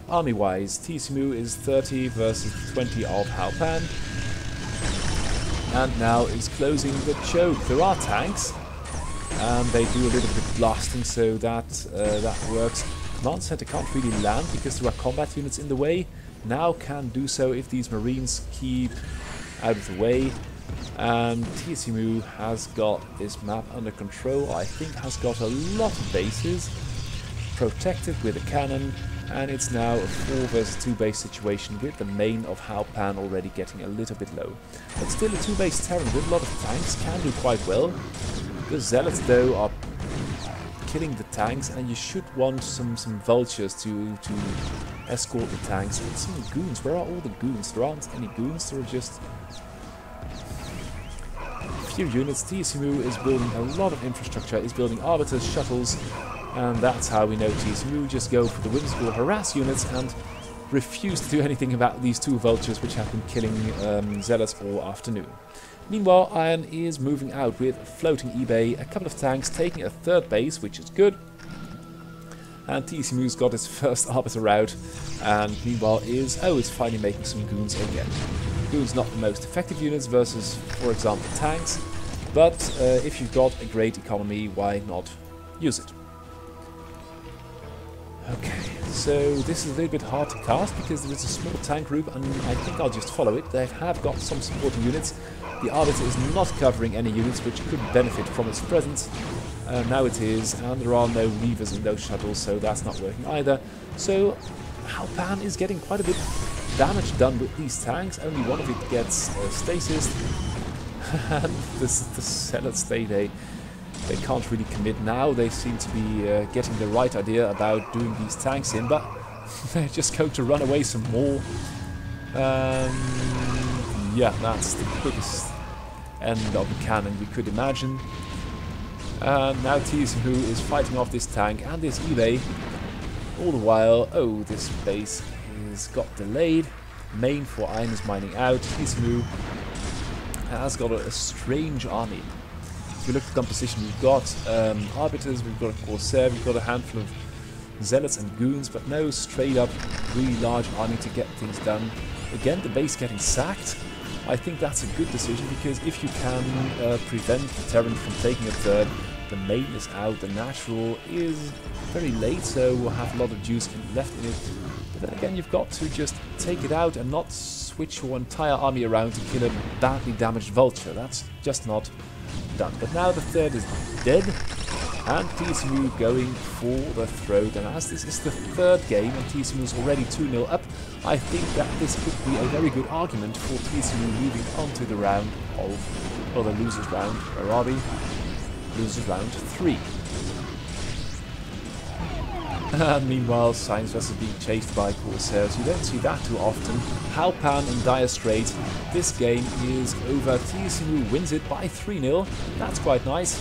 Army-wise, TSMU is 30 versus 20 of Halpan. And now is closing the choke. There are tanks, and they do a little bit of blasting, so that works. Command Center can't really land because there are combat units in the way. Now can do so if these Marines keep out of the way. And TSMU has got this map under control. I think has got a lot of bases protected with a cannon, and it's now a 4 versus 2 base situation with the main of Halpan already getting a little bit low. But still a 2 base terran with a lot of tanks can do quite well. The zealots though are killing the tanks, and you should want some vultures to escort the tanks with some goons. Where are all the goons? There aren't any goons, there are just a few units. TSMU is building a lot of infrastructure, is building arbiters, shuttles, and that's how we know TSMU just go for the whimsical harass units and refuse to do anything about these 2 vultures which have been killing zealots all afternoon. Meanwhile, Iron is moving out with floating eBay, a couple of tanks taking a 3rd base, which is good. And TSMU's got its first arbiter out, and meanwhile is finally making some goons again. Goons not the most effective units versus, for example, tanks, but if you've got a great economy, why not use it? Okay, so this is a little bit hard to cast because there is a small tank group, and I think I'll just follow it. They have got some supporting units. The Arbiter is not covering any units which could benefit from its presence. Now it is, and there are no levers in those shuttles, so that's not working either. So Halpan is getting quite a bit of damage done with these tanks. Only one of it gets stasis. And the Zealots, they can't really commit now. They seem to be getting the right idea about doing these tanks in, but they're just going to run away some more. Yeah, that's the quickest end of the cannon we could imagine. Now TSMU is fighting off this tank and this Elay. All the while, oh, this base is got delayed. Main for Iron is mining out. TSMU has got a strange army. If you look at the composition, we've got Arbiters, we've got a Corsair, we've got a handful of Zealots and Goons, but no straight up really large army to get things done. Again, the base getting sacked. I think that's a good decision, because if you can prevent the Terran from taking a third, the main is out, the natural is very late, so we'll have a lot of juice left in it. But then again, you've got to just take it out and not switch your entire army around to kill a badly damaged Vulture. That's just not done. But now the third is dead, and TSMU going for the throat. And as this is the third game and TSMU is already 2-0 up, I think that this could be a very good argument for TSMU moving on to the round of, or the losers round. Where are we? Losers round 3. And meanwhile, Science Vessel being chased by Corsairs. You don't see that too often. Halpan in dire straits. This game is over. TSMU wins it by 3-0. That's quite nice.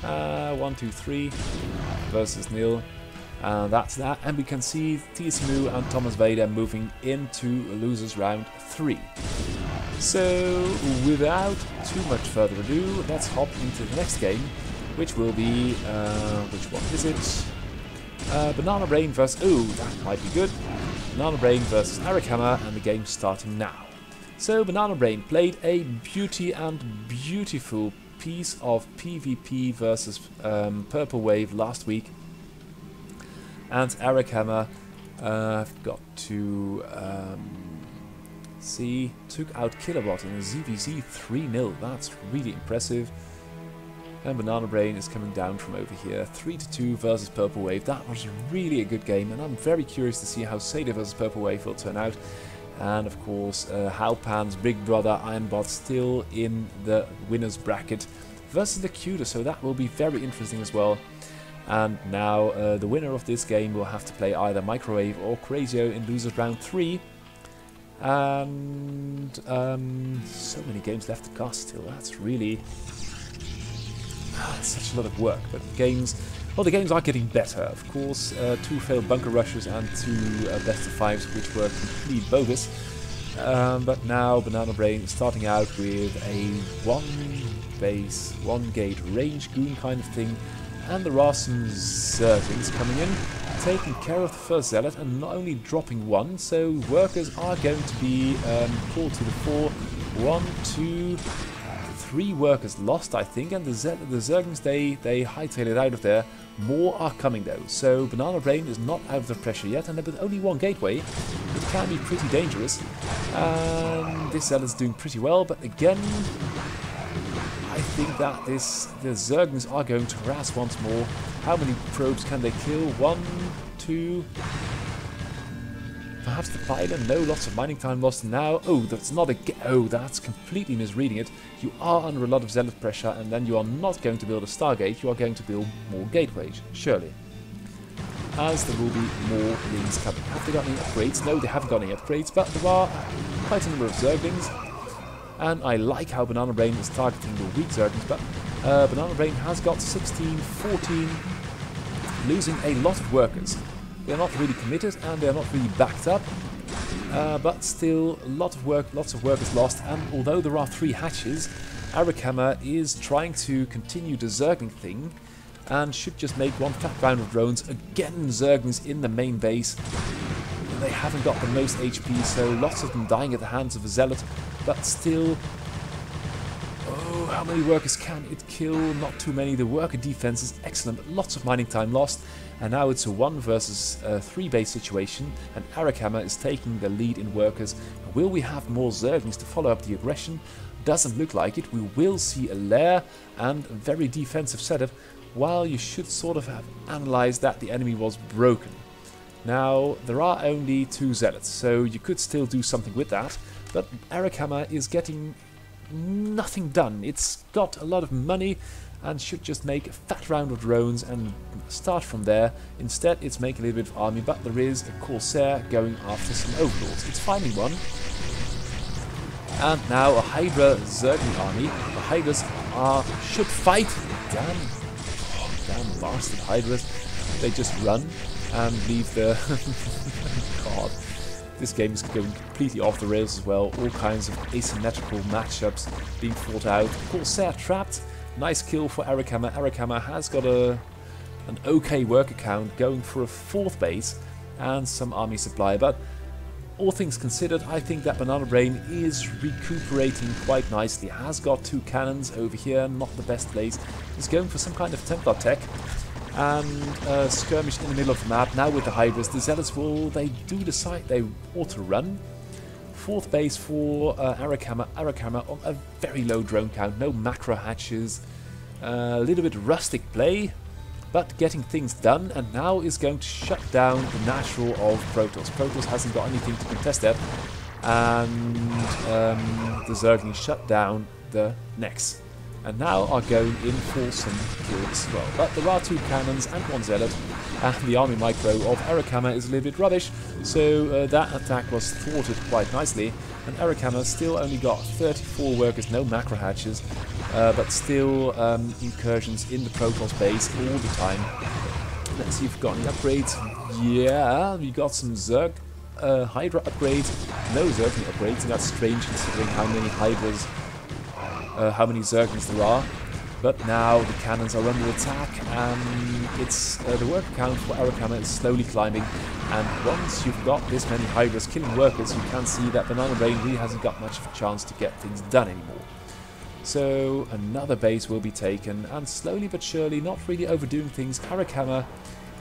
1, 2, 3 versus nil. That's that. And we can see TSMU and Thomas Vader moving into losers round 3. So, without too much further ado, let's hop into the next game, which will be, which one is it? Banana Brain versus, ooh, that might be good. Banana Brain versus Eric Hammer, and the game's starting now. So, Banana Brain played a beauty and beautiful piece of PvP versus Purple Wave last week. And Eric Hammer, I've got to see, took out Killabot in a ZVZ 3-0. That's really impressive. And Banana Brain is coming down from over here. 3-2 versus Purple Wave. That was really a good game, and I'm very curious to see how SSCAIT versus Purple Wave will turn out. And of course, Halpan's big brother Ironbot still in the winner's bracket versus the Cuter, so that will be very interesting as well. And now the winner of this game will have to play either Microwave or Crazier in losers round 3. And so many games left to cast still. That's really such a lot of work. But games, well, the games are getting better. Of course, 2 failed bunker rushes and 2 best of 5s, which were complete bogus. But now Banana Brain is starting out with a 1 base, 1 gate range goon kind of thing. And there are some Zerglings coming in, taking care of the first Zealot and not only dropping 1, so workers are going to be called to the fore. 1, 2, 3 workers lost, I think, and the Zerglings, they hightail it out of there. More are coming though, so Banana Brain is not out of the pressure yet, and with only 1 gateway, it can be pretty dangerous. And this Zealot's doing pretty well, but again, I think that the Zerglings are going to harass once more. How many probes can they kill? 1, 2... Perhaps the pilot? No, lots of mining time lost now. Oh, that's not a... Oh, that's completely misreading it. You are under a lot of Zealot pressure, and then you are not going to build a Stargate. You are going to build more gateways, surely. As there will be more rings coming. Have they got any upgrades? No, they haven't got any upgrades, but there are quite a number of Zerglings. And I like how Banana Brain is targeting the weak Zerglings, but Banana Brain has got 16, 14, losing a lot of workers. They're not really committed and they're not really backed up, but still a lot of work, lots of workers lost. And although there are 3 hatches, Eric Hammer is trying to continue the Zergling thing and should just make 1 fat round of drones. Again, Zerglings in the main base. They haven't got the most HP, so lots of them dying at the hands of a Zealot, but still... Oh, how many workers can it kill? Not too many. The worker defense is excellent, but lots of mining time lost. And now it's a 1 versus 3 base situation, and Eric Hammer is taking the lead in workers. Will we have more Zerglings to follow up the aggression? Doesn't look like it. We will see a lair and a very defensive setup. while you should sort of have analyzed that the enemy was broken. Now, there are only 2 zealots, so you could still do something with that, but Eric Hammer is getting nothing done. It's got a lot of money and should just make a fat round of drones and start from there. Instead, it's making a little bit of army, but there is a Corsair going after some overlords. It's finding one. And now a Hydra Zergling army. The Hydras should fight. Damn bastard Hydras. They just run and leave the... God. This game is going completely off the rails as well. All kinds of asymmetrical matchups being fought out. Corsair trapped. Nice kill for Eric Hammer. Eric Hammer has got an okay worker count, going for a 4th base and some army supply. But all things considered, I think that Banana Brain is recuperating quite nicely. Has got 2 cannons over here, not the best place. He's going for some kind of Templar tech and skirmish in the middle of the map. Now with the Hydras, the Zealots they do decide they ought to run. 4th base for Eric Hammer. Eric Hammer on a very low drone count, no macro hatches, a little bit rustic play, but getting things done, and now is going to shut down the natural of Protoss. Protoss hasn't got anything to contest that, and the Zergling shut down the Nex. And now are going in for some kills as well. But there are 2 cannons and 1 zealot, and the army micro of Eric Hammer is a little bit rubbish, so that attack was thwarted quite nicely. And Eric Hammer still only got 34 workers, no macro hatches, but still incursions in the Protoss base all the time. Let's see if we've got any upgrades. Yeah, we got some Zerg Hydra upgrades, no Zergling upgrades, and that's strange considering how many Hydras, how many Zerglings there are. But now the cannons are under attack, and it's the worker count for Eric Hammer is slowly climbing. And once you've got this many Hydras killing workers, you can see that Banana Brain really hasn't got much of a chance to get things done anymore. So another base will be taken, and slowly but surely, not really overdoing things, Eric Hammer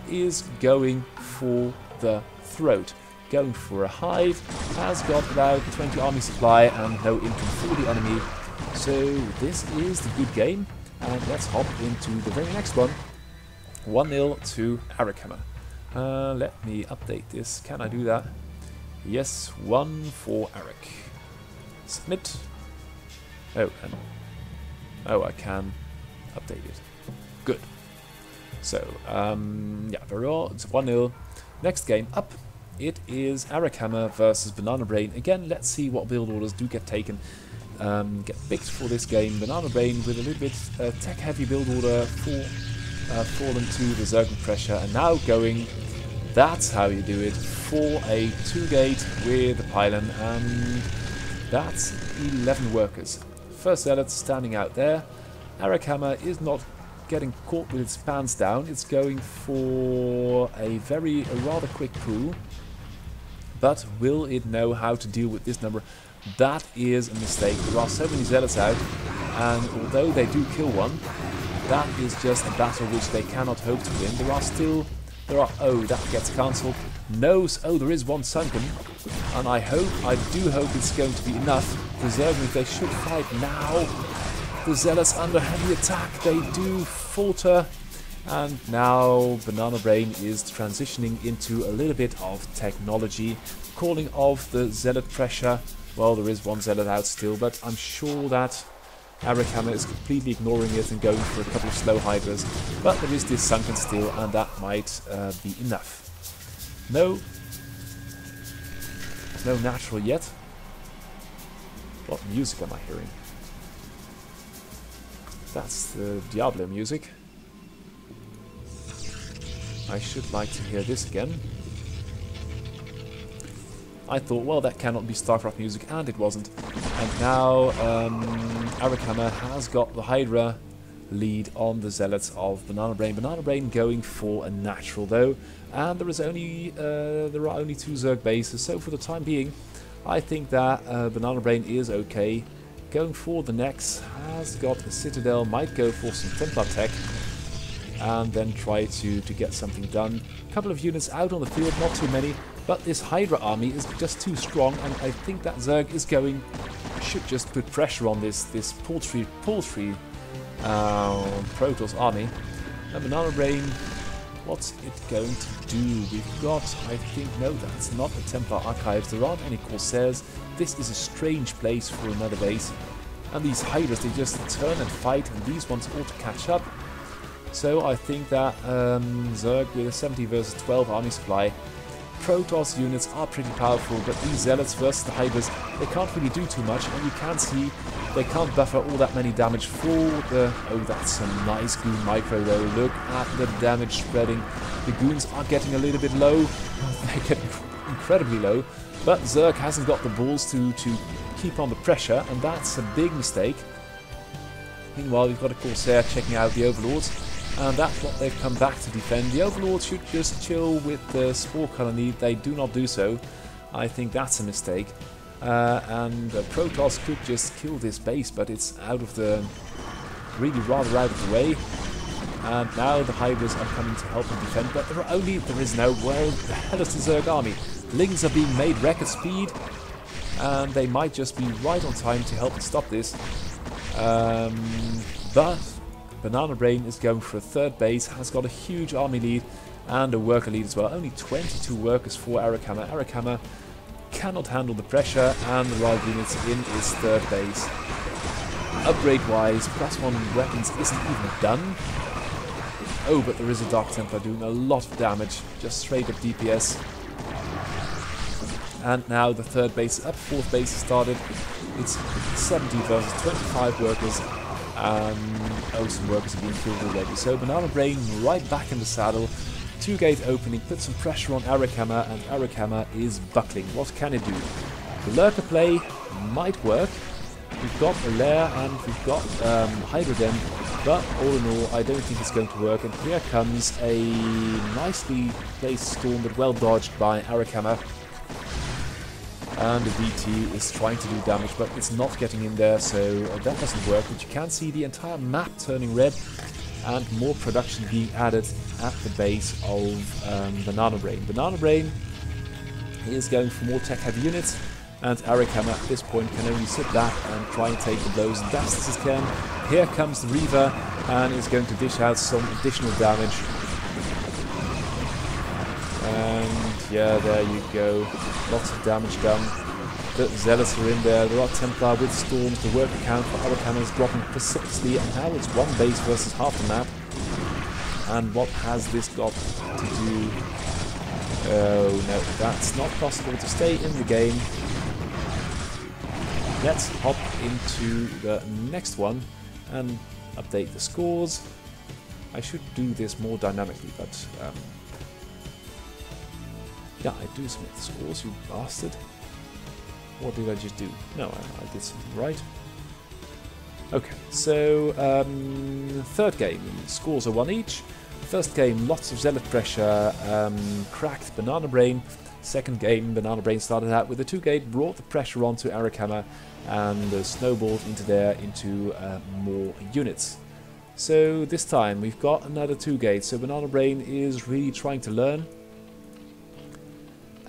is going for the throat. Going for a hive, has got about 20 army supply and no income for the enemy. So this is the good game, and let's hop into the very next one. 1-0 to Eric Hammer. Let me update this. Can I do that? Yes, 1 for Eric. Submit. Oh, and I can update it. Good. So, yeah, very well. It's 1-0. Next game up. It is Eric Hammer versus Banana Brain. Again, let's see what build orders do get taken. Get picked for this game. Banana Brain with a little bit tech-heavy build order fallen to the Zergling pressure, and now going. That's how you do it for a 2-gate with the pylon, and that's 11 workers. First zealot standing out there. Eric Hammer is not getting caught with its pants down. It's going for a rather quick pool. But will it know how to deal with this number? That is a mistake. There are so many zealots out, and although they do kill one, that is just a battle which they cannot hope to win. Oh, that gets cancelled. No, oh, there is one sunken, and I do hope it's going to be enough. The Zerglings, they should fight now. The zealots under heavy attack, they do falter. And now Banana Brain is transitioning into a little bit of technology, calling off the zealot pressure. Well, there is one zealot out still, but I'm sure that Eric Hammer is completely ignoring it and going for a couple of slow hydras. But there is this sunken still, and that might be enough. No natural yet. What music am I hearing? That's the Diablo music. I should like to hear this again. I thought, well, that cannot be StarCraft music, and it wasn't. And now Eric Hammer has got the Hydra lead on the Zealots of Banana Brain. Banana Brain going for a natural though, and there are only 2 Zerg bases, so for the time being, I think that Banana Brain is okay. Going for the Nex, has got a Citadel, might go for some Templar tech, and then try to get something done. A couple of units out on the field, not too many, but this Hydra army is just too strong, and I think that Zerg is should just put pressure on this paltry Protoss army. And Banana Brain, what's it going to do? We've got, I think, no, that's not a Templar Archives. There aren't any Corsairs. This is a strange place for another base. And these Hydras, they just turn and fight, and these ones ought to catch up. So I think that Zerg with a 70 versus 12 army supply. Protoss units are pretty powerful, but these Zealots versus the Hydras, they can't really do too much, and you can see they can't buffer all that many damage for the... Oh, that's a nice Goon micro though. Look at the damage spreading. The Goons are getting a little bit low. They're getting incredibly low, but Zerg hasn't got the balls to keep on the pressure, and that's a big mistake. Meanwhile, we've got a Corsair checking out the Overlords, and that's what they've come back to defend. The Overlords should just chill with the Spore Colony. They do not do so. I think that's a mistake. And Protoss could just kill this base, but it's out of the... really rather out of the way. And now the Hydras are coming to help them defend, but there is no... Where the hell is the Zerg army? Lings are being made record speed, and they might just be right on time to help stop this. But Banana Brain is going for a third base, has got a huge army lead and a worker lead as well. Only 22 workers for Arakama. Arakama cannot handle the pressure, and the right units in its third base. Upgrade-wise, +1 weapons isn't even done. Oh, but there is a Dark Templar doing a lot of damage, just straight up DPS. And now the third base is up, fourth base is started. It's 70 versus 25 workers, and some workers are being killed already. So Banana Brain right back in the saddle. 2-gate opening, put some pressure on Arakama, and Arakama is buckling. What can it do? The Lurker play might work. We've got a Lair and we've got Hydra Den, but all in all, I don't think it's going to work. And here comes a nicely placed storm, but well dodged by Arakama. And the DT is trying to do damage, but it's not getting in there, so that doesn't work. But you can see the entire map turning red, and more production being added at the base of Banana Brain. Banana Brain is going for more tech-heavy units, and Arakama at this point can only sit back and try and take the blows as best as he can. Here comes the Reaver, and is going to dish out some additional damage. And yeah, there you go. Lots of damage done. The Zealots are in there. There are Templar with Storms. The worker count for Arakama is dropping precipitously, and now it's one base versus half the map. And what has this got to do? Oh no, that's not possible to stay in the game. Let's hop into the next one and update the scores. I should do this more dynamically, but yeah, I do submit the scores, you bastard. What did I just do? No, I did something right. Okay, so third game, scores are 1 each. First game, lots of Zealot pressure, cracked Banana Brain. Second game, Banana Brain started out with a 2-gate, brought the pressure onto Arakama, and snowballed into more units. So this time we've got another 2-gate, so Banana Brain is really trying to learn.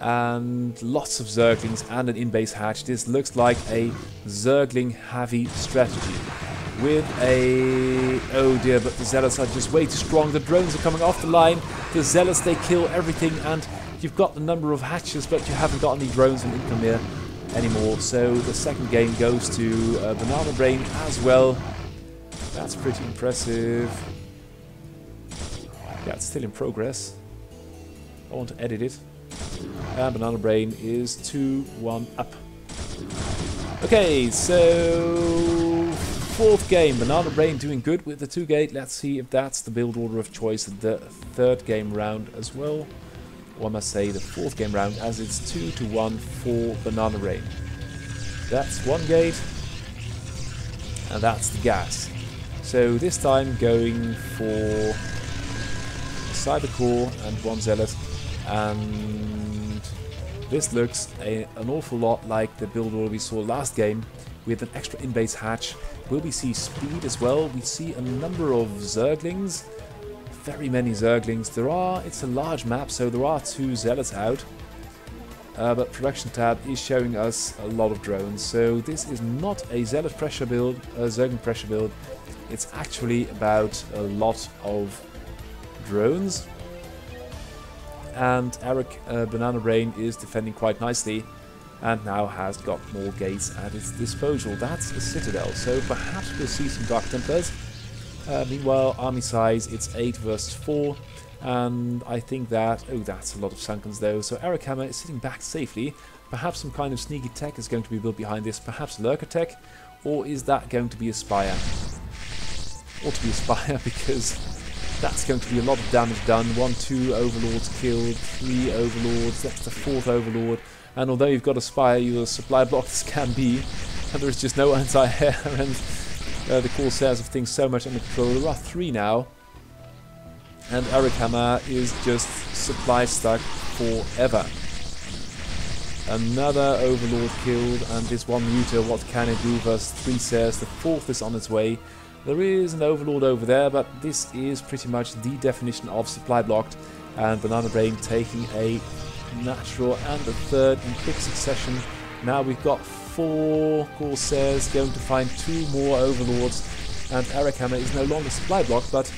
And lots of Zerglings and an in-base hatch. This looks like a Zergling-heavy strategy. With a... oh dear, but the Zealots are just way too strong. The drones are coming off the line. The Zealots, they kill everything, and you've got the number of hatches, but you haven't got any drones in income here anymore. So the second game goes to Banana Brain as well. That's pretty impressive. Yeah, it's still in progress. I want to edit it. And Banana Brain is 2-1 up. Okay, so fourth game, Banana Brain doing good with the 2-gate. Let's see if that's the build order of choice the third game round as well. Or I must say the fourth game round, as it's 2-1 for Banana Brain. That's 1 gate, and that's the gas. So this time going for Cyber Core and 1 Zealot. And this looks an awful lot like the build order we saw last game, with an extra in-base hatch. Will we see speed as well? We see a number of Zerglings, very many Zerglings. It's a large map, so there are 2 Zealots out, but production tab is showing us a lot of drones. So this is not a Zealot pressure build, a Zergling pressure build. It's actually about a lot of drones. And Eric Banana Brain is defending quite nicely, and now has got more gates at its disposal. That's a citadel, so perhaps we'll see some Dark Templars. Meanwhile, army size, it's 8 versus 4, and I think that... oh, that's a lot of Sunkens though, so Eric Hammer is sitting back safely. Perhaps some kind of sneaky tech is going to be built behind this, perhaps Lurker tech, or is that going to be a Spire? Ought to be a Spire, because that's going to be a lot of damage done. 1, 2 Overlords killed, 3 Overlords, that's the 4th Overlord. And although you've got a Spire, you're as supply blocked as can be. And there's just no anti-air, and the Corsairs have things so much under control. There are 3 now. And Eric Hammer is just supply stuck forever. Another Overlord killed, and this one Muta, what can it do versus 3 Sairs? The 4th is on its way. There is an Overlord over there, but this is pretty much the definition of supply blocked. And Banana Brain taking a natural and a 3rd in quick succession. Now we've got 4 Corsairs going to find 2 more Overlords, and Eric Hammer is no longer supply blocked, but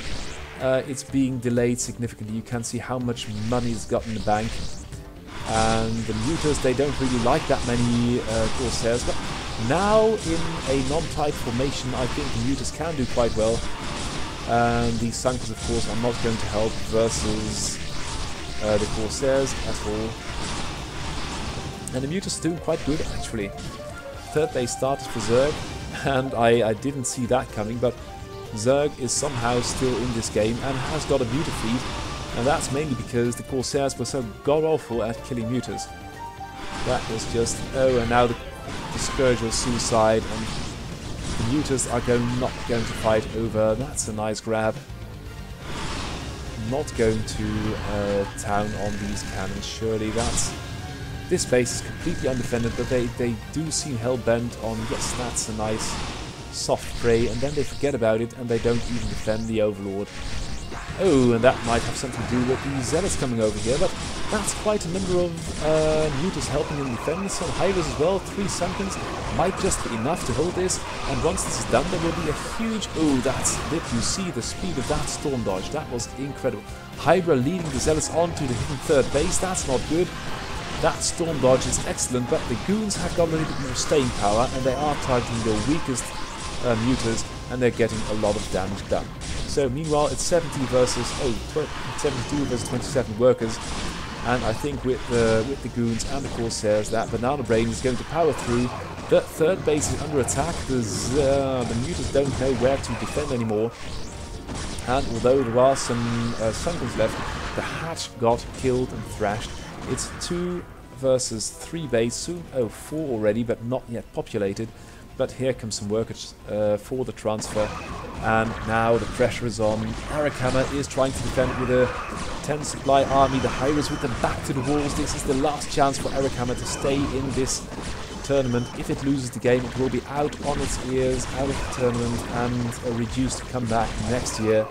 it's being delayed significantly. You can see how much money it's got in the bank. And the Mutas, they don't really like that many Corsairs, but now in a non-tight formation, I think the Mutas can do quite well. And the Sunkers, of course, are not going to help versus the Corsairs at all. And the Mutas are doing quite good, actually. 3rd base started for Zerg, and I didn't see that coming, but Zerg is somehow still in this game and has got a Muta fleet, and that's mainly because the Corsairs were so god-awful at killing Mutas. That was just... oh, and now the Scourge will suicide, and the Mutas are not going to fight over. That's a nice grab. Not going to town on these cannons, surely. This base is completely undefended, but they do seem hell-bent on, yes, that's a nice soft prey, and then they forget about it and they don't even defend the Overlord. Oh, and that might have something to do with the Zealots coming over here, but that's quite a number of Mutas helping in defense. Some Hydras as well, 3 Sunkens might just be enough to hold this, and once this is done there will be a huge... oh, did you see the speed of that Storm Dodge? That was incredible. Hydra leading the Zealots on to the hidden 3rd base, that's not good. That Storm Dodge is excellent, but the Goons have got a little bit more staying power, and they are targeting the weakest Mutas, and they're getting a lot of damage done. So meanwhile it's 70 versus 72 versus 27 workers, and I think with the Goons and the Corsairs that Banana Brain is going to power through. The 3rd base is under attack. The Mutas don't know where to defend anymore, and although there are some Sunkens left, the Hatch got killed and thrashed. It's 2 versus 3 base, soon 4 already, but not yet populated. But here comes some workers for the transfer, and now the pressure is on. Eric Hammer is trying to defend with a 10 supply army. The Hydras with them back to the walls. This is the last chance for Eric Hammer to stay in this tournament. If it loses the game, it will be out on its ears, out of the tournament, and reduced to come back next year.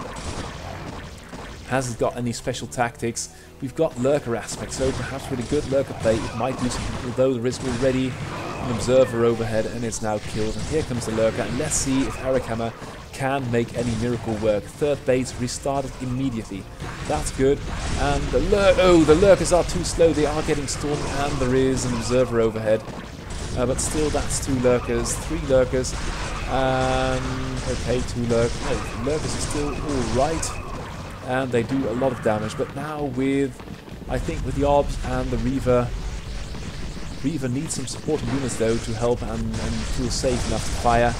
Has it got any special tactics? We've got Lurker aspects, so perhaps with a good Lurker play it might do something, although there is already an Observer overhead and it's now killed. And here comes the Lurker, and let's see if Eric Hammer can make any miracle work. 3rd base restarted immediately. That's good. And the Lurkers are too slow. They are getting stormed, and there is an Observer overhead. But still, that's 2 Lurkers, 3 Lurkers, and okay, 2 Lurkers. No, Lurkers are still all right. And they do a lot of damage, but now with, I think with the Orbs and the Reaver needs some supporting units though to help and feel safe enough to fire.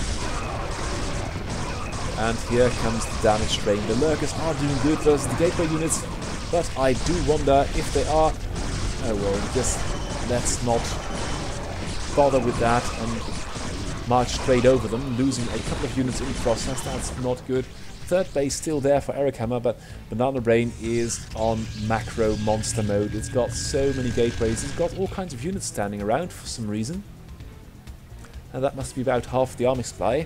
And here comes the damage train. The Lurkers are doing good versus the Gateway units, but I do wonder if they are... oh well, just let's not bother with that and march straight over them, losing a couple of units in the process. That's not good. 3rd base still there for Eric Hammer, but Banana Brain is on macro monster mode. It's got so many gateways, it's got all kinds of units standing around for some reason. And that must be about half the army supply.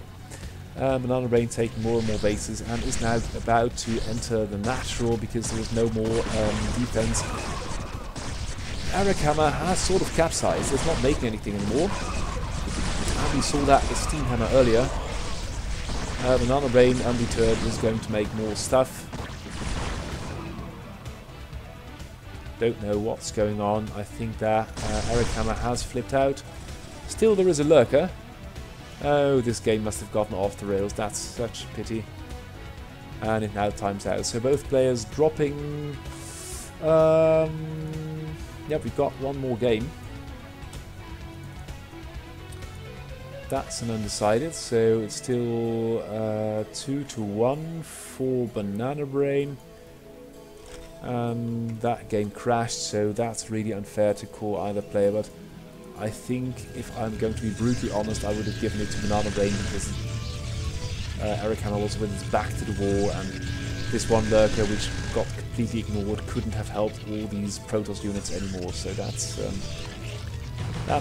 Banana Brain taking more and more bases and is now about to enter the natural because there is no more defense. Eric Hammer has sort of capsized, it's not making anything anymore. And we saw that with Steamhammer earlier. Banana Brain, undeterred, is going to make more stuff. Don't know what's going on. I think that Eric Hammer has flipped out. Still, there is a lurker. Oh, this game must have gotten off the rails. That's such a pity. And it now times out. So both players dropping... yeah, we've got one more game. That's an undecided, so it's still 2-1 for Banana Brain. That game crashed, so that's really unfair to call either player, but I think if I'm going to be brutally honest, I would have given it to Banana Brain because Eric Hammer was with his back to the wall, and this one lurker, which got completely ignored, couldn't have helped all these Protoss units anymore, so that's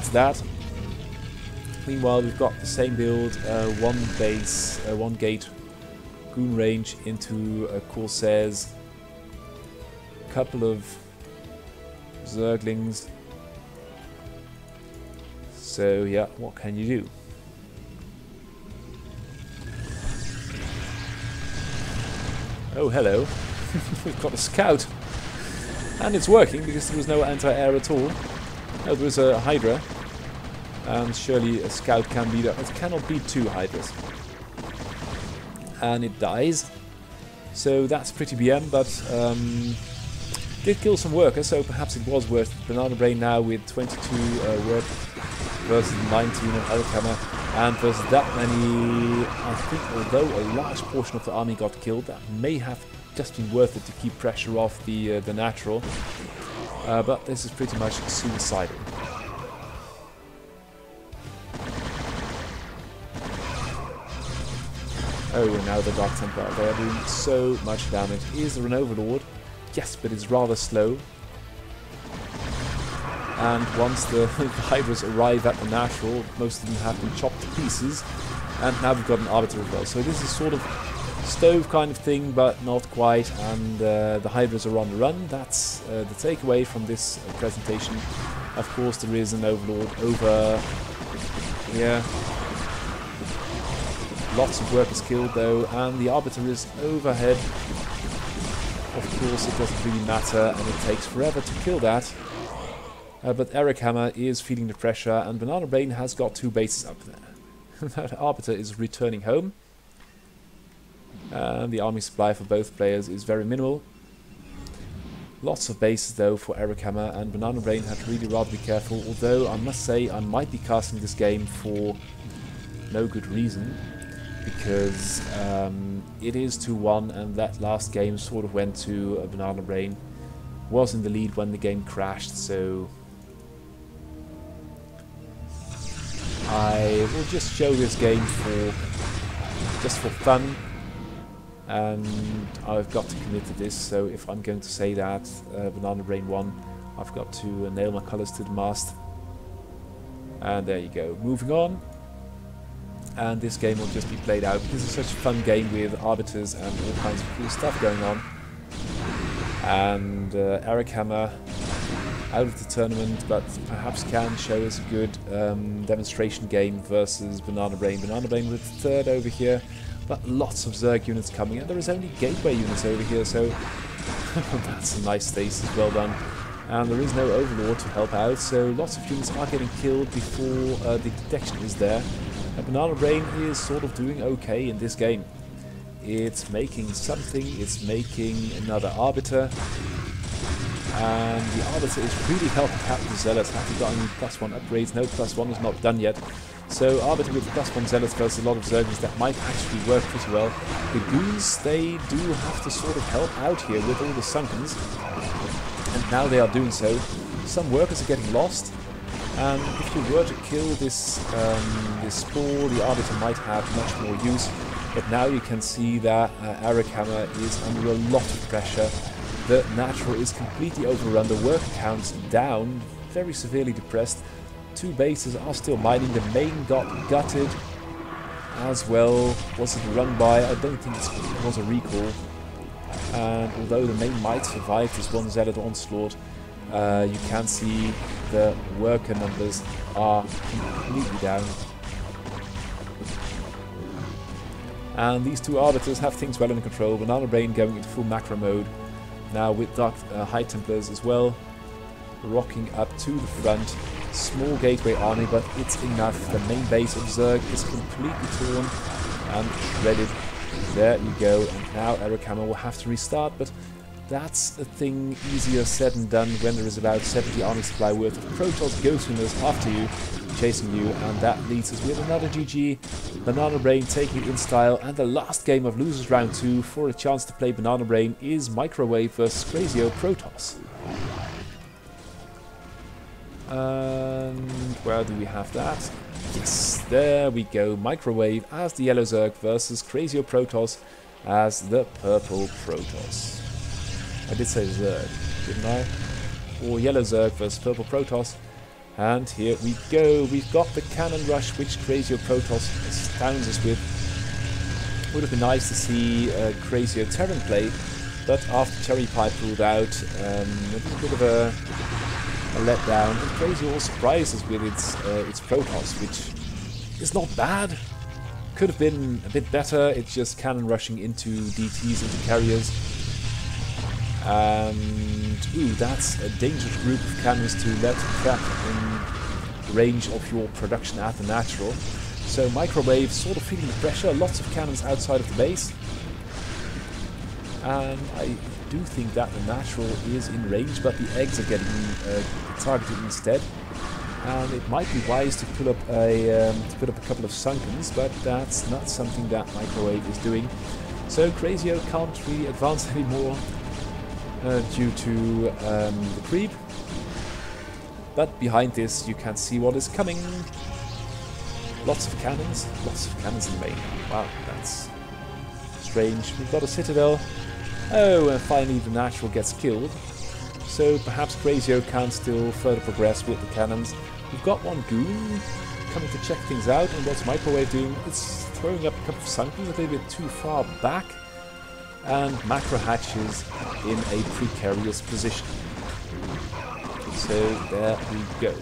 that. Meanwhile, we've got the same build, one base, one gate, goon range into Corsairs, couple of Zerglings. So yeah, what can you do? Oh, hello. We've got a scout. And it's working because there was no anti-air at all. No, there was a Hydra. And surely a scout can be there. It cannot be two Hydras. And it dies. So that's pretty BM, but did kill some workers, so perhaps it was worth it. Banana Brain now with 22 work versus 19 of Eric Hammer. And versus that many, I think although a large portion of the army got killed, that may have just been worth it to keep pressure off the natural. But this is pretty much suicidal. Oh, and now the Dark Templar, they are doing so much damage. Is there an Overlord? Yes, but it's rather slow. And once the Hydras arrive at the natural, most of them have been chopped to pieces. And now we've got an Arbiter as well. So this is sort of stove kind of thing, but not quite. And the Hydras are on the run. That's the takeaway from this presentation. Of course, there is an Overlord over here. Lots of workers killed though, and the Arbiter is overhead. Of course, it doesn't really matter, and it takes forever to kill that. But Eric Hammer is feeling the pressure, and Banana Brain has got two bases up there. That Arbiter is returning home. And the army supply for both players is very minimal. Lots of bases though for Eric Hammer, and Banana Brain had really rather be careful, although I must say I might be casting this game for no good reason. Because it is 2-1, and that last game sort of went to Banana Brain. Was in the lead when the game crashed, so I will just show this game just for fun, and I've got to commit to this. So if I'm going to say that Banana Brain won, I've got to nail my colours to the mast. And there you go. Moving on. And this game will just be played out because it's such a fun game with arbiters and all kinds of cool stuff going on. And Eric Hammer out of the tournament, but perhaps can show us a good demonstration game versus Banana Brain. Banana Brain with third over here, but lots of Zerg units coming, and there is only gateway units over here, so that's a nice stasis, well done. And there is no Overlord to help out, so lots of units are getting killed before the detection is there. And Banana Brain is sort of doing okay in this game. It's making something, it's making another Arbiter. And the Arbiter is really helping out the Zealots. Have you got any +1 upgrades? No, +1 is not done yet. So Arbiter with +1 Zealots versus a lot of Zerglings, that might actually work pretty well. The Goons, they do have to sort of help out here with all the Sunkens. And now they are doing so. Some workers are getting lost. And if you were to kill this Spore, the Arbiter might have much more use. But now you can see that Eric Hammer is under a lot of pressure. The natural is completely overrun, the worker count's down, very severely depressed. Two bases are still mining, the main got gutted as well. Was it run by? I don't think it was a recall. And although the main might survive this one Zealot onslaught, you can see the worker numbers are completely down. And these two Arbiters have things well under control. Banana Brain going into full macro mode. Now with Dark High Templars as well. rocking up to the front. Small gateway army, but it's enough. The main base of Zerg is completely torn and shredded. There you go. And now Eric Hammer will have to restart, but that's a thing easier said than done when there is about 70 army supply worth of Protoss Ghostwinders after you, chasing you, and that leads us with another GG. Banana Brain taking it in style, and the last game of Losers Round 2 for a chance to play Banana Brain is Microwave vs Crazier Protoss. And where do we have that? Yes, there we go. Microwave as the Yellow Zerg versus Crazier Protoss as the Purple Protoss. I did say Zerg, didn't I? Or Yellow Zerg versus Purple Protoss. And here we go. We've got the Cannon Rush, which Crazier Protoss astounds us with. Would have been nice to see Crazier Terran play, but after Cherry Pie pulled out, a bit of a letdown. And Crazier also surprises with its Protoss, which is not bad. Could have been a bit better. It's just cannon rushing into DTs, into carriers. And ooh, that's a dangerous group of cannons to let trap in range of your production at the natural. So Microwave sort of feeling the pressure, lots of cannons outside of the base. And I do think that the natural is in range, but the eggs are getting targeted instead. And it might be wise to put up a couple of Sunkens, but that's not something that Microwave is doing. So Crazier can't really advance anymore due to the creep. But behind this you can see what is coming. Lots of cannons in the main. Wow, that's strange. We've got a Citadel. Oh, and finally the natural gets killed. So perhaps Crazier can still further progress with the cannons. We've got one Goon coming to check things out, and what's Microwave doing? It's throwing up a couple of Sunkens a little bit too far back, and macro hatches in a precarious position. So there we go.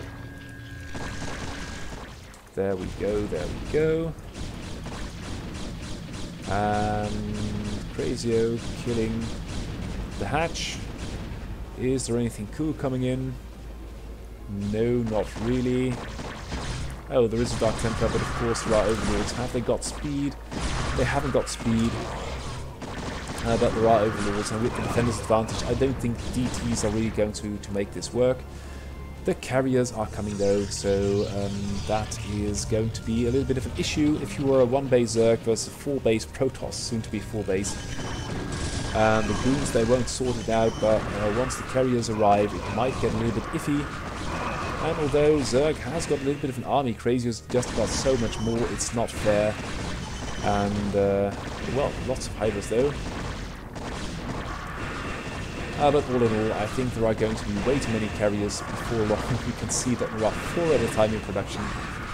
There we go, there we go. And Crazier killing the hatch. Is there anything cool coming in? No, not really. Oh, there is a Dark Templar, but of course there are Overlords. Have they got speed? They haven't got speed. But there are Overlords, and with the Defender's advantage, I don't think DTs are really going to make this work. The carriers are coming though, so that is going to be a little bit of an issue if you were a 1-base Zerg versus a 4-base Protoss, soon to be 4-base. And the Goons, they won't sort it out, but once the carriers arrive, it might get a little bit iffy. And although Zerg has got a little bit of an army, Crazier's just got so much more, it's not fair. And, well, lots of Hydras though. But all in all, I think there are going to be way too many carriers before long. You can see that there are 4 at a time in production.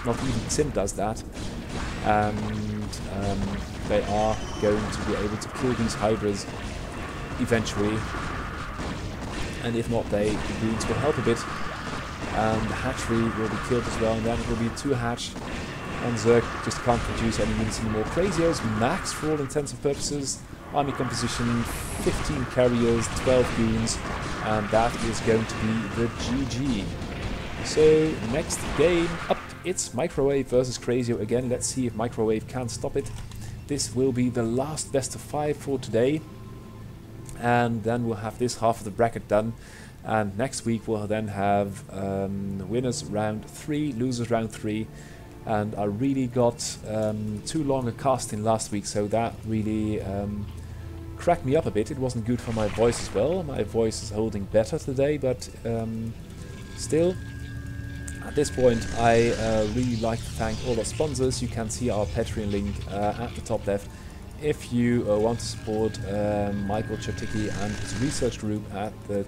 Not even Sim does that. And they are going to be able to kill these Hydras eventually. And if not, the Goons will help a bit. And the hatchery will be killed as well, and then it will be 2 hatch. And Zerg just can't produce any units anymore. Crazier's max for all intents and purposes. Army composition, 15 carriers, 12 goons, and that is going to be the GG. So, next game up, it's Microwave versus Crazier again. Let's see if Microwave can stop it. This will be the last best of 5 for today. And then we'll have this half of the bracket done. And next week we'll then have winners round 3, losers round 3. And I really got too long a casting last week, so that really cracked me up a bit. It wasn't good for my voice as well. My voice is holding better today, but still, at this point, I really like to thank all our sponsors. You can see our Patreon link at the top left. If you want to support Michael Cherticki and his research group at the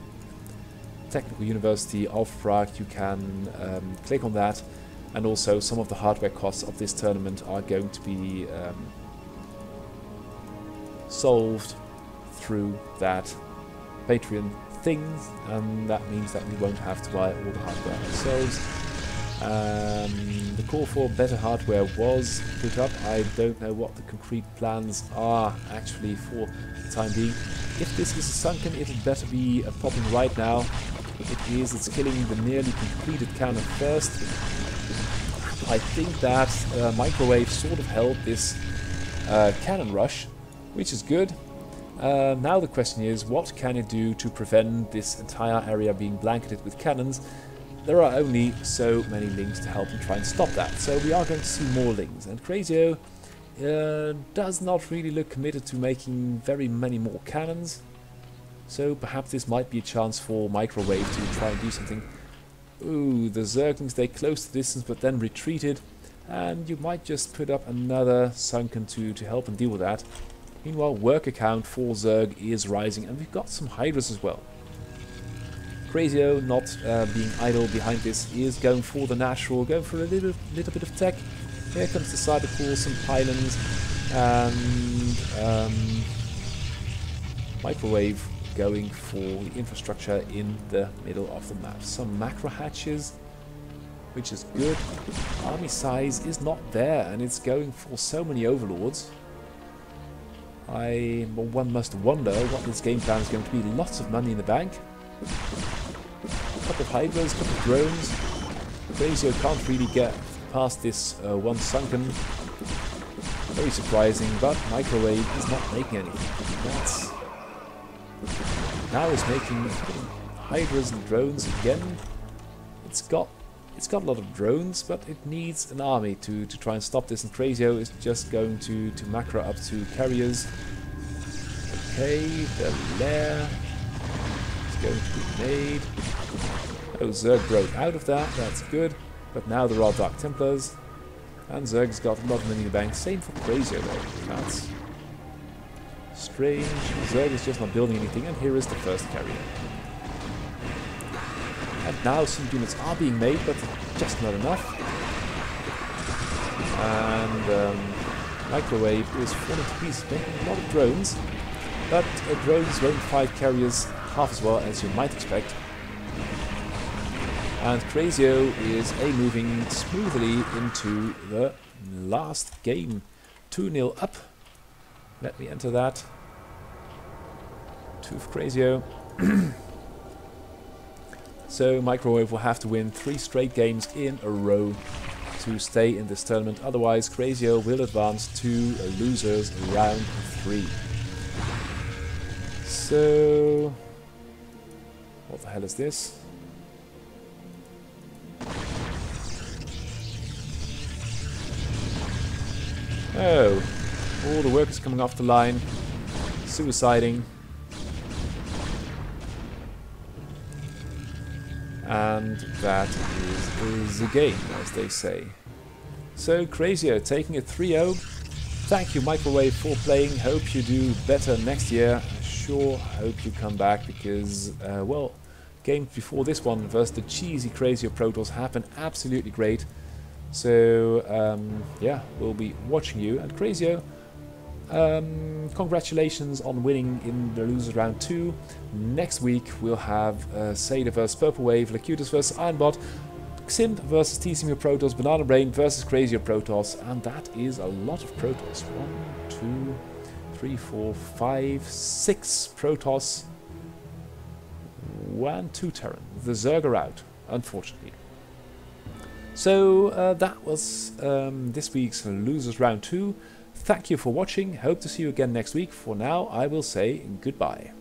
Technical University of Prague, you can click on that. And also some of the hardware costs of this tournament are going to be solved through that Patreon thing, and that means that we won't have to buy all the hardware ourselves. The call for better hardware was put up. I don't know what the concrete plans are actually for the time being. If this is a sunken, it had better be popping right now. It is. It's killing the nearly completed cannon first. I think that microwave sort of held this cannon rush, which is good. Now the question is, what can it do to prevent this entire area being blanketed with cannons? There are only so many lings to help him try and stop that, so we are going to see more lings. And Crazier does not really look committed to making very many more cannons, so perhaps this might be a chance for Microwave to try and do something. Ooh, the Zerglings, they close the distance but then retreated, and you might just put up another Sunken to help and deal with that. Meanwhile, worker count for Zerg is rising, and we've got some Hydras as well. Crazio, not being idle behind this, is going for the natural, going for a little bit of tech. Here comes the cyber pool, some pylons, and Microwave going for the infrastructure in the middle of the map. Some macro hatches, which is good. Army size is not there, and it's going for so many overlords. Well, one must wonder what this game plan is going to be. Lots of money in the bank. A couple of Hydras, a couple of drones. Crazio can't really get past this one Sunken. Very surprising, but Microwave is not making anything. That's... Now it's making Hydras and drones again. It's got a lot of drones, but it needs an army to try and stop this, and Crazio is just going to macro up to carriers. Okay, the lair is going to be made. Oh, Zerg broke out of that, that's good. But now there are Dark Templars, and Zerg's got a lot of money in the bank. Same for Crazio though, that's strange. Zerg is just not building anything, and here is the first carrier. And now some units are being made, but just not enough. And Microwave is falling to pieces, making a lot of drones. But drones won't fight carriers half as well as you might expect. And Crazio is moving smoothly into the last game. 2-0 up. Let me enter that. 2 for Crazio. So Microwave will have to win 3 straight games in a row to stay in this tournament. Otherwise, Crazio will advance to losers round 3. So, what the hell is this? Oh, all the workers coming off the line, suiciding. And that is the game, as they say. So, Crazier taking it 3-0. Thank you, Microwave, for playing. Hope you do better next year. Sure, hope you come back, because, well, games before this one versus the cheesy Crazier Protoss have been absolutely great. So, yeah, we'll be watching you. And Crazier, congratulations on winning in the losers round 2. Next week we'll have SSCAIT versus Purple Wave, Lacutus versus Ironbot, Ximp versus Steamhammer Protoss, Banana Brain versus Crazier Protoss, and that is a lot of Protoss. 1, 2, 3, 4, 5, 6 Protoss, 1, 2 Terran. The Zerg are out, unfortunately. So that was this week's losers round 2. Thank you for watching. Hope to see you again next week. For now, I will say goodbye.